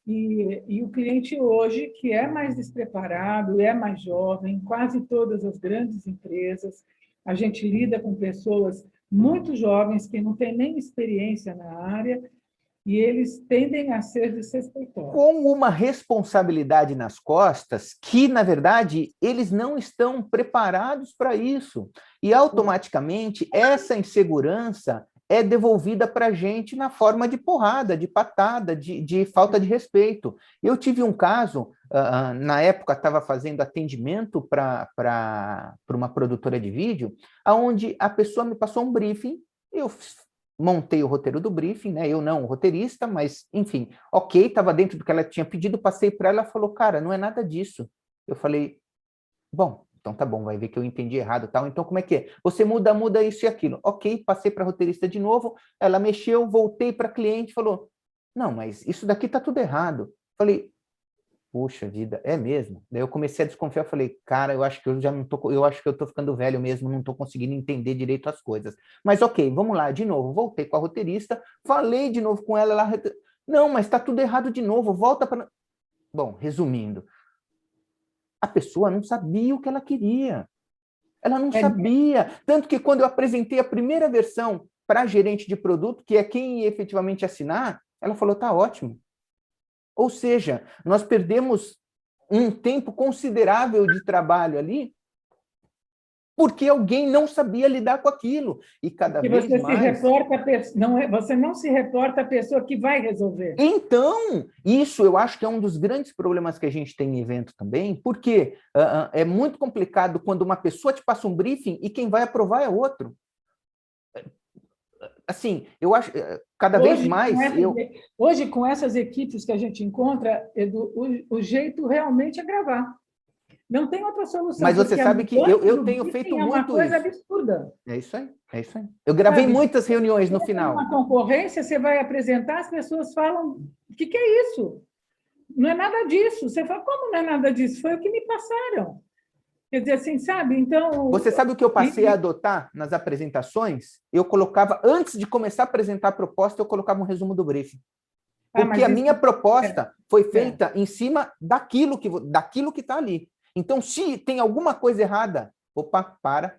E o cliente hoje, que é mais despreparado, é mais jovem, quase todas as grandes empresas, a gente lida com pessoas muito jovens que não têm nem experiência na área, e eles tendem a ser desrespeitosos. Com uma responsabilidade nas costas que, na verdade, eles não estão preparados para isso. E, automaticamente, essa insegurança é devolvida para a gente na forma de porrada, de patada, de falta de respeito. Eu tive um caso, na época estava fazendo atendimento para uma produtora de vídeo, onde a pessoa me passou um briefing, eu montei o roteiro do briefing, né? Eu não, o roteirista, mas, enfim, ok, estava dentro do que ela tinha pedido, passei para ela, ela falou, cara, não é nada disso. Eu falei, bom, então tá bom, vai ver que eu entendi errado, tal. Então, como é que é? Você muda isso e aquilo. Ok, passei para a roteirista de novo, ela mexeu, voltei para a cliente, falou, não, mas isso daqui tá tudo errado. Falei, puxa vida, é mesmo? Daí eu comecei a desconfiar, falei, cara, eu acho que eu já não tô, eu acho que eu tô ficando velho mesmo, não tô conseguindo entender direito as coisas. Mas ok, vamos lá, de novo, voltei com a roteirista, falei de novo com ela, não, mas tá tudo errado de novo, volta para... Bom, resumindo, a pessoa não sabia o que ela queria. Ela não sabia. Tanto que quando eu apresentei a primeira versão para a gerente de produto, que é quem ia efetivamente assinar, ela falou, tá ótimo. Ou seja, nós perdemos um tempo considerável de trabalho ali, porque alguém não sabia lidar com aquilo. E cada vez mais... Você não se reporta a pessoa que vai resolver. Então, isso eu acho que é um dos grandes problemas que a gente tem em evento também, porque é muito complicado quando uma pessoa te passa um briefing e quem vai aprovar é outro. Assim, eu acho, cada vez mais... Hoje, com essas equipes que a gente encontra, Edu, o jeito realmente é gravar. Não tem outra solução. Mas você sabe que eu tenho feito muito isso. É uma coisa absurda. É isso aí, é isso aí. Eu gravei muitas reuniões no final. Uma concorrência, você vai apresentar, as pessoas falam, o que é isso? Não é nada disso. Você fala, como não é nada disso? Foi o que me passaram. Quer dizer, assim, sabe? Então... Você sabe o que eu passei a adotar nas apresentações? Eu colocava, antes de começar a apresentar a proposta, eu colocava um resumo do briefing. Porque a minha proposta foi feita em cima daquilo que está ali. Então, se tem alguma coisa errada, opa,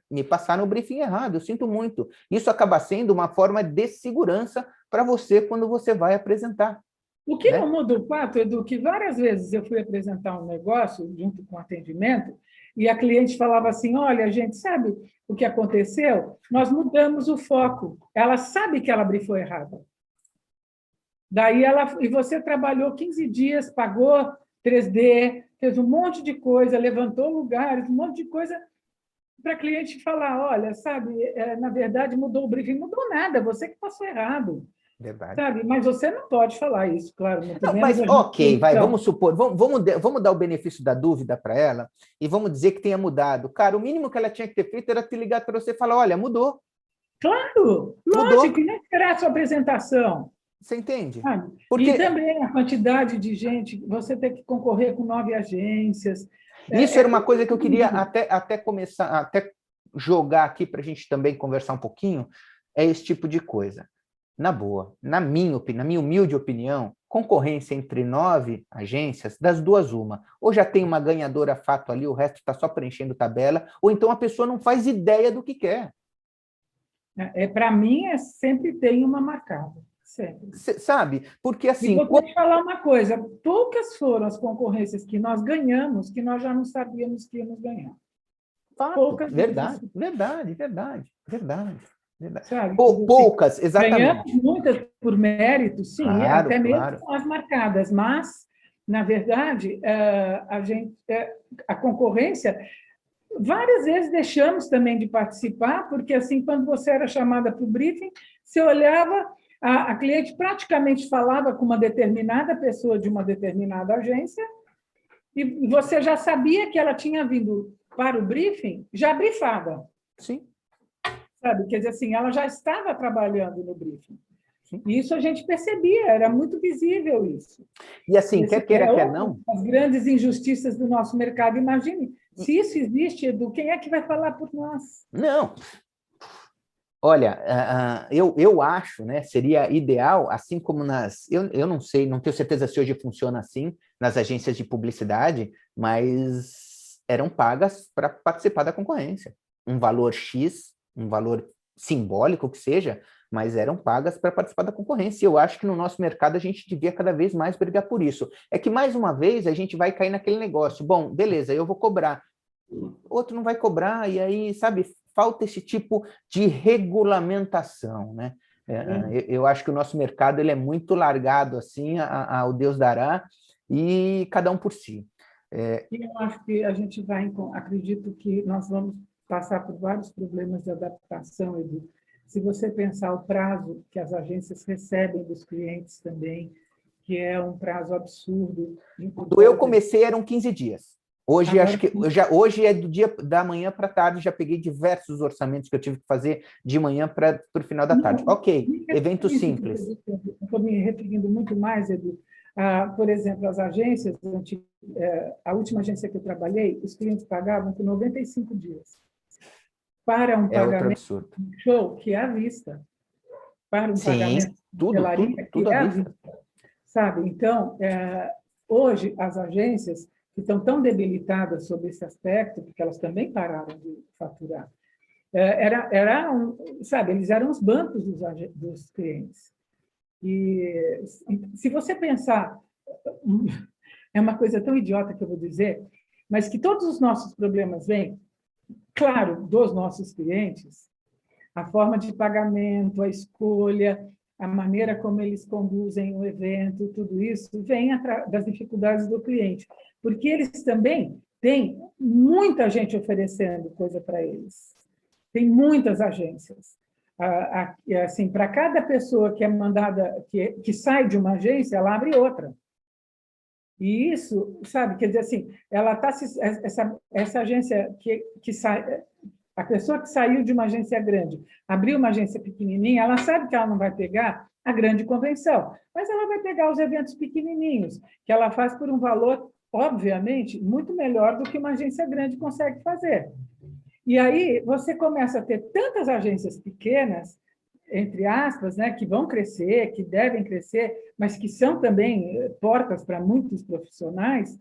me passaram o briefing errado, eu sinto muito. Isso acaba sendo uma forma de segurança para você quando você vai apresentar. O que não muda o fato, Edu, que várias vezes eu fui apresentar um negócio junto com atendimento e a cliente falava assim, olha, gente, sabe o que aconteceu? Nós mudamos o foco. Ela sabe que ela brifou errado. E você trabalhou 15 dias, pagou 3D, fez um monte de coisa, levantou lugares, um monte de coisa para a cliente falar, olha, sabe, na verdade mudou o briefing, não mudou nada, você que passou errado. Verdade. Sabe? Mas você não pode falar isso, claro. Não, mas ok, vai, vamos supor, vamos dar o benefício da dúvida para ela e vamos dizer que tenha mudado. Cara, o mínimo que ela tinha que ter feito era te ligar para você e falar, olha, mudou. Claro, lógico, e nem esperar a sua apresentação. Você entende? Porque... E também a quantidade de gente, você tem que concorrer com 9 agências. Isso era uma coisa que eu queria até começar, até jogar aqui para a gente também conversar um pouquinho, é esse tipo de coisa. Na boa, na minha humilde opinião, concorrência entre 9 agências, das duas uma. Ou já tem uma ganhadora fato ali, o resto está só preenchendo tabela, ou então a pessoa não faz ideia do que quer. Para mim, sempre tem uma marcada. Sempre. Sabe? Porque assim... E vou te falar uma coisa, poucas foram as concorrências que nós ganhamos que nós já não sabíamos que íamos ganhar. Fato, poucas verdade. Verdade. Sabe? Poucas, exatamente. Ganhamos muitas por mérito, sim, Claro, até mesmo claro. com as marcadas, mas, na verdade, a concorrência, várias vezes deixamos também de participar, porque, assim, quando você era chamada para o briefing, você olhava, a cliente praticamente falava com uma determinada pessoa de uma determinada agência, e você já sabia que ela tinha vindo para o briefing já brifada. Sim. Sabe? Quer dizer, assim, ela já estava trabalhando no briefing. Sim. E isso a gente percebia, era muito visível isso. E assim, quer queira, quer não... As grandes injustiças do nosso mercado. Imagine, se isso existe, Edu, quem é que vai falar por nós? Não. Olha, eu acho, né, seria ideal, assim como eu não sei, não tenho certeza se hoje funciona assim, nas agências de publicidade, mas eram pagas para participar da concorrência. Um valor X, um valor simbólico que seja, mas eram pagas para participar da concorrência. E eu acho que no nosso mercado a gente devia cada vez mais brigar por isso. É que, mais uma vez, a gente vai cair naquele negócio. Bom, beleza, eu vou cobrar. Outro não vai cobrar, e aí, sabe, falta esse tipo de regulamentação, né? Eu acho que o nosso mercado ele é muito largado assim ao Deus dará e cada um por si. E eu acho que a gente vai, acredito que nós vamos passar por vários problemas de adaptação, Edu. Se você pensar o prazo que as agências recebem dos clientes também, que é um prazo absurdo. Quando eu comecei eram 15 dias. Hoje, Agora, acho que hoje é do dia da manhã para a tarde, já peguei diversos orçamentos que eu tive que fazer de manhã para o final da tarde. Ok, evento simples. Estou me referindo muito mais, Edu. Por exemplo, as agências, a última agência que eu trabalhei, os clientes pagavam por 95 dias. Para um pagamento de show, que é à vista. Para um pagamento de hotelaria, que é à vista. Sabe? Então, hoje, as agências que estão tão debilitadas sobre esse aspecto, porque elas também pararam de faturar, sabe, eles eram os bancos dos clientes. E se você pensar, é uma coisa tão idiota que eu vou dizer, mas que todos os nossos problemas vêm, claro, dos nossos clientes, a forma de pagamento, a escolha, a maneira como eles conduzem o evento, tudo isso vem das dificuldades do cliente, porque eles também têm muita gente oferecendo coisa para eles. Tem muitas agências. Assim, para cada pessoa que é mandada, que sai de uma agência, ela abre outra. E isso, sabe, quer dizer assim, ela está essa agência que sai, a pessoa que saiu de uma agência grande, abriu uma agência pequenininha, ela sabe que ela não vai pegar a grande convenção, mas ela vai pegar os eventos pequenininhos, que ela faz por um valor, obviamente, muito melhor do que uma agência grande consegue fazer. E aí você começa a ter tantas agências pequenas, entre aspas, né, que vão crescer, que devem crescer, mas que são também portas para muitos profissionais,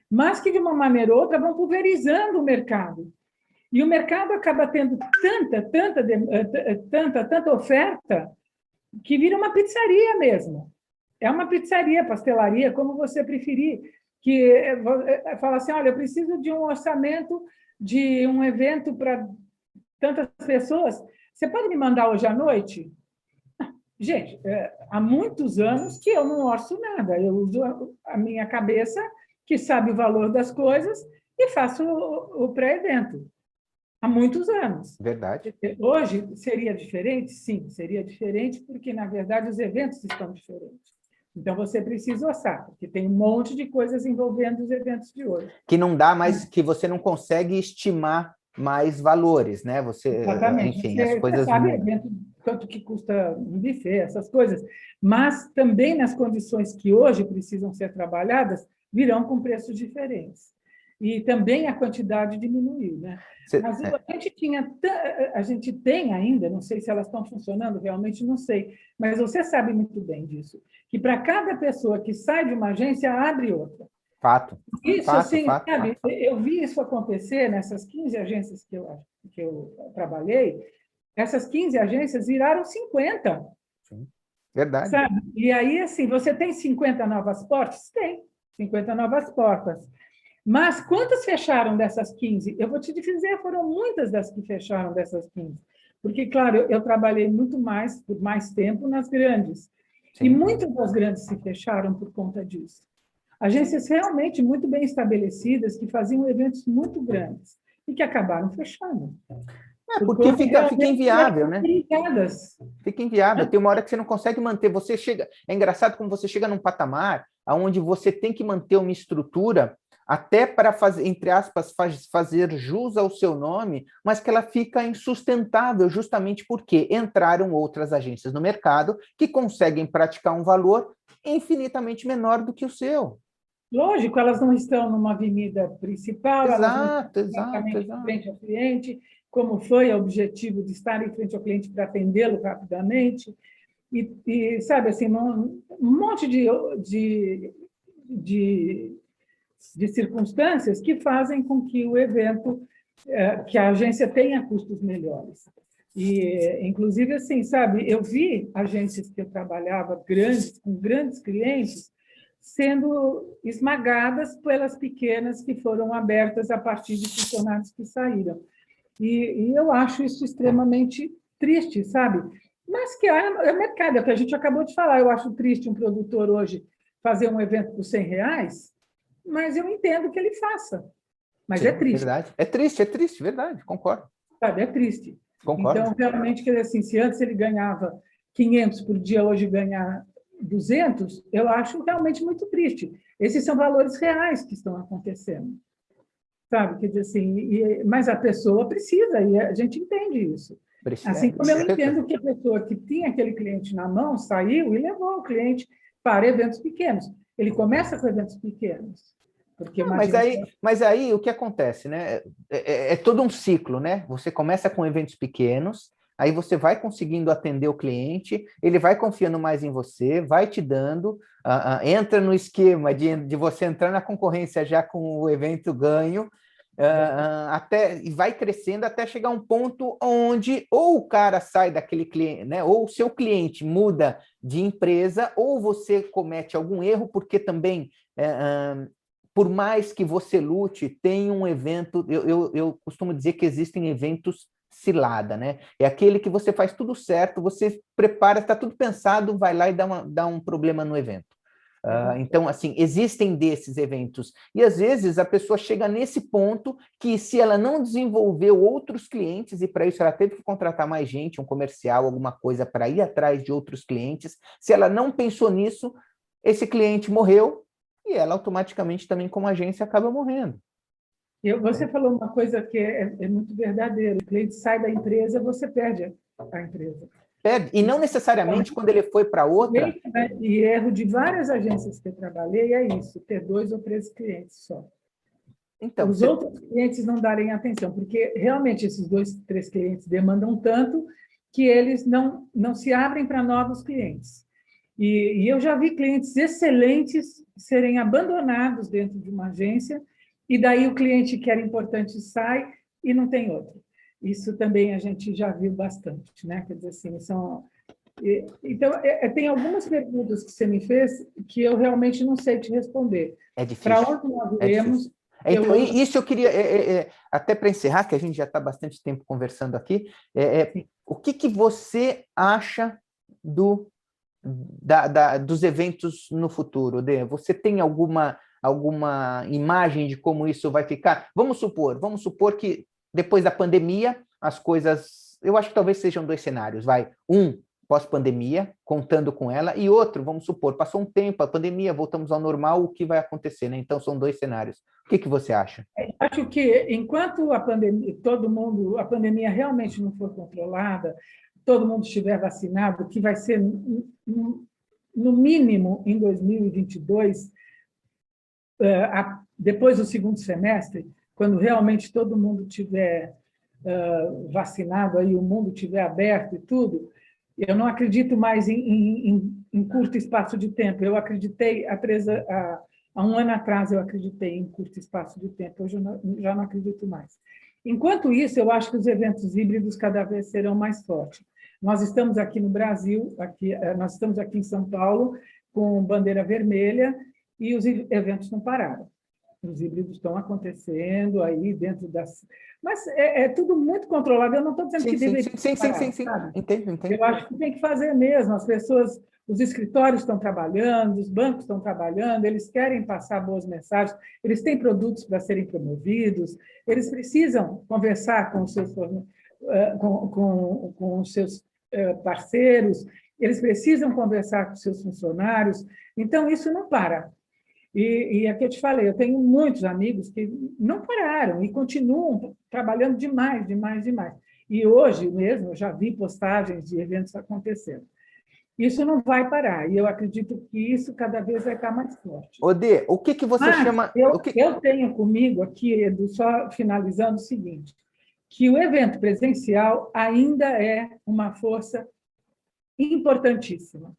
mas que, de uma maneira ou outra, vão pulverizando o mercado. E o mercado acaba tendo tanta oferta que vira uma pizzaria mesmo. É uma pizzaria, pastelaria, como você preferir, que fala assim, olha, eu preciso de um orçamento de um evento para tantas pessoas, você pode me mandar hoje à noite? Gente, há muitos anos que eu não orço nada, eu uso a minha cabeça, que sabe o valor das coisas, e faço o pré-evento. Há muitos anos. Verdade. Hoje seria diferente? Sim, seria diferente, porque, na verdade, os eventos estão diferentes. Então, você precisa orçar, porque tem um monte de coisas envolvendo os eventos de hoje. Que não dá mais, que você não consegue estimar mais valores, né? Exatamente. Enfim, as coisas você sabe mudam. quanto que custa um buffet, essas coisas, mas também nas condições que hoje precisam ser trabalhadas, virão com preços diferentes. E também a quantidade diminuiu, né? Mas a gente tem ainda, não sei se elas estão funcionando, realmente não sei, mas você sabe muito bem disso, que para cada pessoa que sai de uma agência, abre outra. Fato. Isso, fato, assim, fato, sabe, fato. eu vi isso acontecer nessas 15 agências que eu trabalhei, essas 15 agências viraram 50. Sim, verdade. Sabe? E aí, assim, você tem 50 novas portas? Tem, 50 novas portas. Mas quantas fecharam dessas 15? Eu vou te dizer, foram muitas das que fecharam dessas 15. Porque, claro, eu trabalhei muito mais, por mais tempo, nas grandes. Sim. E muitas das grandes se fecharam por conta disso. Agências realmente muito bem estabelecidas, que faziam eventos muito grandes e que acabaram fechando. Porque fica inviável, né? Limitadas. Fica inviável. Tem uma hora que você não consegue manter. Você chega. É engraçado como você chega num patamar onde você tem que manter uma estrutura até para fazer, entre aspas, fazer jus ao seu nome, mas que ela fica insustentável justamente porque entraram outras agências no mercado que conseguem praticar um valor infinitamente menor do que o seu. Lógico, elas não estão numa avenida principal, elas não estão Exato. frente ao cliente, como foi o objetivo de estar em frente ao cliente para atendê-lo rapidamente. Sabe, assim, um monte de circunstâncias que fazem com que o evento, que a agência tenha custos melhores. E, inclusive, assim, sabe, eu vi agências que eu trabalhava grandes, com grandes clientes, sendo esmagadas pelas pequenas que foram abertas a partir de funcionários que saíram. E eu acho isso extremamente triste, sabe? Mas que é mercado, é o que a gente acabou de falar. Eu acho triste um produtor hoje fazer um evento por R$100, mas eu entendo que ele faça. Mas Sim, é triste. Verdade. É triste, verdade, concordo. Sabe, é triste. Concordo. Então, realmente, quer dizer assim, se antes ele ganhava 500 por dia, hoje ganhar 200, eu acho realmente muito triste. Esses são valores reais que estão acontecendo. Sabe? Quer dizer assim, mas a pessoa precisa, e a gente entende isso. Assim como eu entendo que a pessoa que tinha aquele cliente na mão saiu e levou o cliente para eventos pequenos. Ele começa com eventos pequenos. Porque Não, mas aí o que acontece, né? É todo um ciclo, né? Você começa com eventos pequenos, aí você vai conseguindo atender o cliente, ele vai confiando mais em você, vai te dando, entra no esquema de você entrar na concorrência já com o evento ganho, até, e vai crescendo até chegar um ponto onde ou o cara sai daquele cliente, né? Ou o seu cliente muda de empresa, ou você comete algum erro, porque também por mais que você lute, tem um evento, eu costumo dizer que existem eventos cilada, né? É aquele que você faz tudo certo, você prepara, está tudo pensado, vai lá e dá um problema no evento. Então, assim, existem desses eventos. E, às vezes, a pessoa chega nesse ponto que, se ela não desenvolveu outros clientes, e para isso ela teve que contratar mais gente, um comercial, alguma coisa, para ir atrás de outros clientes, se ela não pensou nisso, esse cliente morreu, e ela automaticamente também, como agência, acaba morrendo. Você falou uma coisa que é muito verdadeira. O cliente sai da empresa, você perde a empresa. Perde, e não necessariamente quando ele foi para outra. E erro de várias agências que eu trabalhei é isso, ter 2 ou 3 clientes só. Então, os outros clientes não darem atenção, porque realmente esses 2, 3 clientes demandam tanto que eles não se abrem para novos clientes. E eu já vi clientes excelentes serem abandonados dentro de uma agência, e daí o cliente que era importante sai e não tem outro. Isso também a gente já viu bastante, né? Quer dizer assim, então, tem algumas perguntas que você me fez que eu realmente não sei te responder. É difícil. Para onde nós iremos? Então, isso eu queria, até para encerrar, que a gente já está bastante tempo conversando aqui, o que você acha dos eventos no futuro, Dê? Você tem alguma imagem de como isso vai ficar? Vamos supor que depois da pandemia as coisas, eu acho que talvez sejam 2 cenários, um pós-pandemia, contando com ela, e outro, vamos supor, passou um tempo, a pandemia, voltamos ao normal, o que vai acontecer, né? Então são 2 cenários. O que você acha? Acho que enquanto a pandemia realmente não for controlada, todo mundo estiver vacinado, que vai ser no mínimo em 2022, depois do segundo semestre, quando realmente todo mundo tiver vacinado, aí o mundo tiver aberto e tudo, eu não acredito mais em curto espaço de tempo. Eu acreditei há um ano atrás, eu acreditei em curto espaço de tempo. Hoje eu já não acredito mais. Enquanto isso, eu acho que os eventos híbridos cada vez serão mais fortes. Nós estamos aqui no Brasil, nós estamos aqui em São Paulo, com bandeira vermelha, e os eventos não pararam. Os híbridos estão acontecendo aí dentro das... Mas é tudo muito controlado. Eu não estou dizendo que deveria parar, sim. sabe? Entendo. Eu acho que tem que fazer mesmo. As pessoas, os escritórios estão trabalhando, os bancos estão trabalhando, eles querem passar boas mensagens, eles têm produtos para serem promovidos, eles precisam conversar com os seus, com os seus parceiros, eles precisam conversar com os seus funcionários. Então, isso não para. E é que eu te falei, eu tenho muitos amigos que não pararam e continuam trabalhando demais. E hoje mesmo eu já vi postagens de eventos acontecendo. Isso não vai parar, e eu acredito que isso cada vez vai estar mais forte. Odê, o que você chama... Eu tenho comigo aqui, Edu, só finalizando o seguinte, que o evento presencial ainda é uma força importantíssima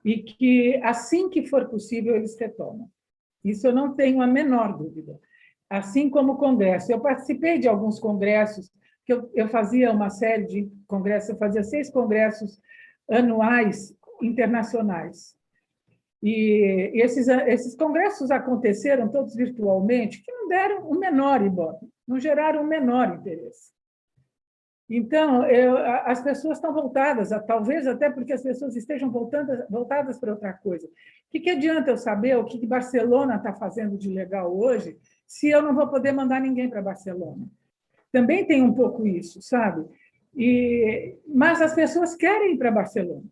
e que, assim que for possível, eles retomam. Isso eu não tenho a menor dúvida. Assim como o Congresso. Eu participei de alguns congressos, que eu fazia uma série de congressos, eu fazia 6 congressos anuais internacionais. E esses congressos aconteceram todos virtualmente, que não deram o menor ibope, não geraram o menor interesse. Então, as pessoas estão voltadas, talvez até porque as pessoas estejam voltadas para outra coisa. O que adianta eu saber o que Barcelona está fazendo de legal hoje, se eu não vou poder mandar ninguém para Barcelona? Também tem um pouco isso, sabe? Mas as pessoas querem ir para Barcelona.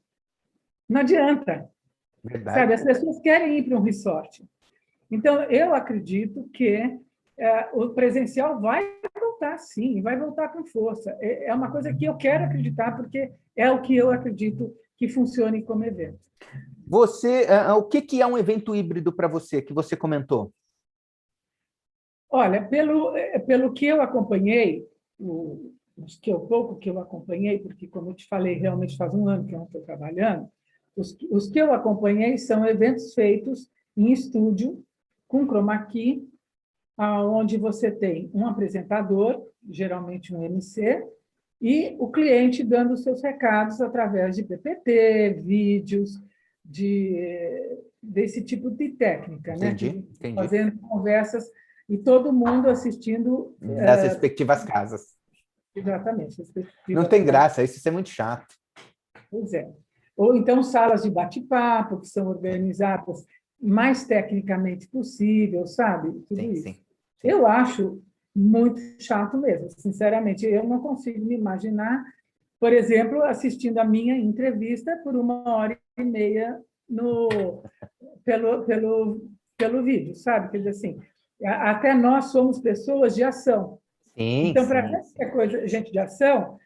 Não adianta. Verdade. Sabe? As pessoas querem ir para um resort. Então, eu acredito que o presencial vai voltar, sim, vai voltar com força. É uma coisa que eu quero acreditar, porque é o que eu acredito que funcione como evento. O que é um evento híbrido para você, que você comentou? Olha, pelo que eu acompanhei, pouco que eu acompanhei, porque, como eu te falei, realmente faz um ano que eu não estou trabalhando, os que eu acompanhei são eventos feitos em estúdio, com chroma key, onde você tem um apresentador, geralmente um MC, e o cliente dando os seus recados através de PPT, vídeos, desse tipo de técnica, né? Entendi. Fazendo conversas e todo mundo assistindo... Das respectivas casas. Exatamente. Não tem graça, isso é muito chato. Pois é. Ou então salas de bate-papo, que são organizadas mais tecnicamente possível, sabe? Tudo isso. Sim. Eu acho muito chato mesmo, sinceramente. Eu não consigo me imaginar, por exemplo, assistindo a minha entrevista por 1h30 pelo vídeo, sabe? Quer dizer assim, até nós somos pessoas de ação. Então, para qualquer coisa, gente de ação,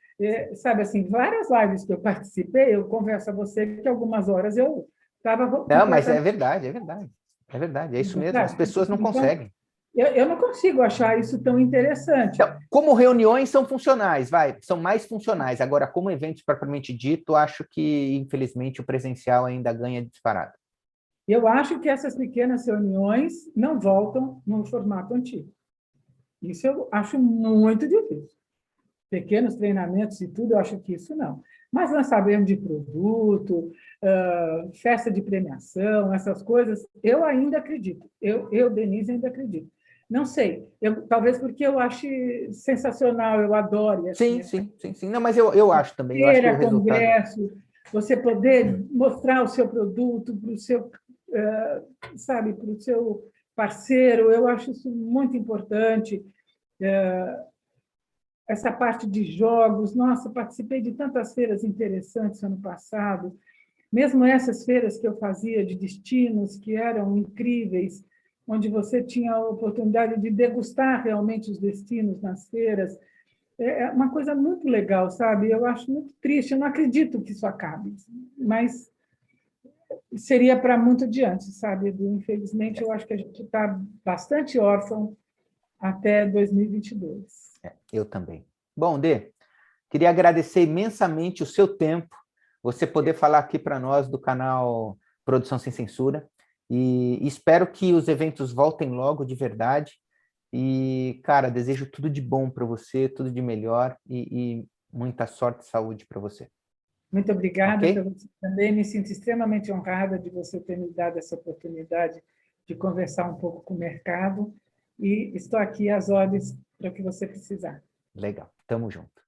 sabe assim, várias lives que eu participei, eu confesso a você que algumas horas eu estava... Não, mas é verdade, é isso mesmo, as pessoas não conseguem. Eu não consigo achar isso tão interessante. Então, como reuniões são funcionais, são mais funcionais. Agora, como eventos propriamente dito, acho que, infelizmente, o presencial ainda ganha disparado. Eu acho que essas pequenas reuniões não voltam no formato antigo. Isso eu acho muito difícil. Pequenos treinamentos e tudo, eu acho que isso não. Mas lançamento de produto, festa de premiação, essas coisas, eu ainda acredito. Eu, Denise, ainda acredito. Não sei, eu, talvez porque eu ache sensacional, eu adoro. Assim, sim. Não, mas eu acho também. Eu acho que o resultado... congresso, você poder mostrar o seu produto para o seu, sabe, para o seu parceiro, eu acho isso muito importante. Essa parte de jogos, nossa, participei de tantas feiras interessantes ano passado, mesmo essas feiras que eu fazia de destinos, que eram incríveis, onde você tinha a oportunidade de degustar realmente os destinos nas feiras. É uma coisa muito legal, sabe? Eu acho muito triste, eu não acredito que isso acabe, mas seria para muito adiante, sabe, Edu? Infelizmente, eu acho que a gente está bastante órfão até 2022. Eu também. Bom, Dê, queria agradecer imensamente o seu tempo, você poder falar aqui para nós do canal Produção Sem Censura, e espero que os eventos voltem logo, de verdade, e, cara, desejo tudo de bom para você, tudo de melhor, e muita sorte e saúde para você. Muito obrigada, Okay? pelo também, me sinto extremamente honrada de você ter me dado essa oportunidade de conversar um pouco com o mercado, e estou aqui às ordens para o que você precisar. Legal, tamo junto.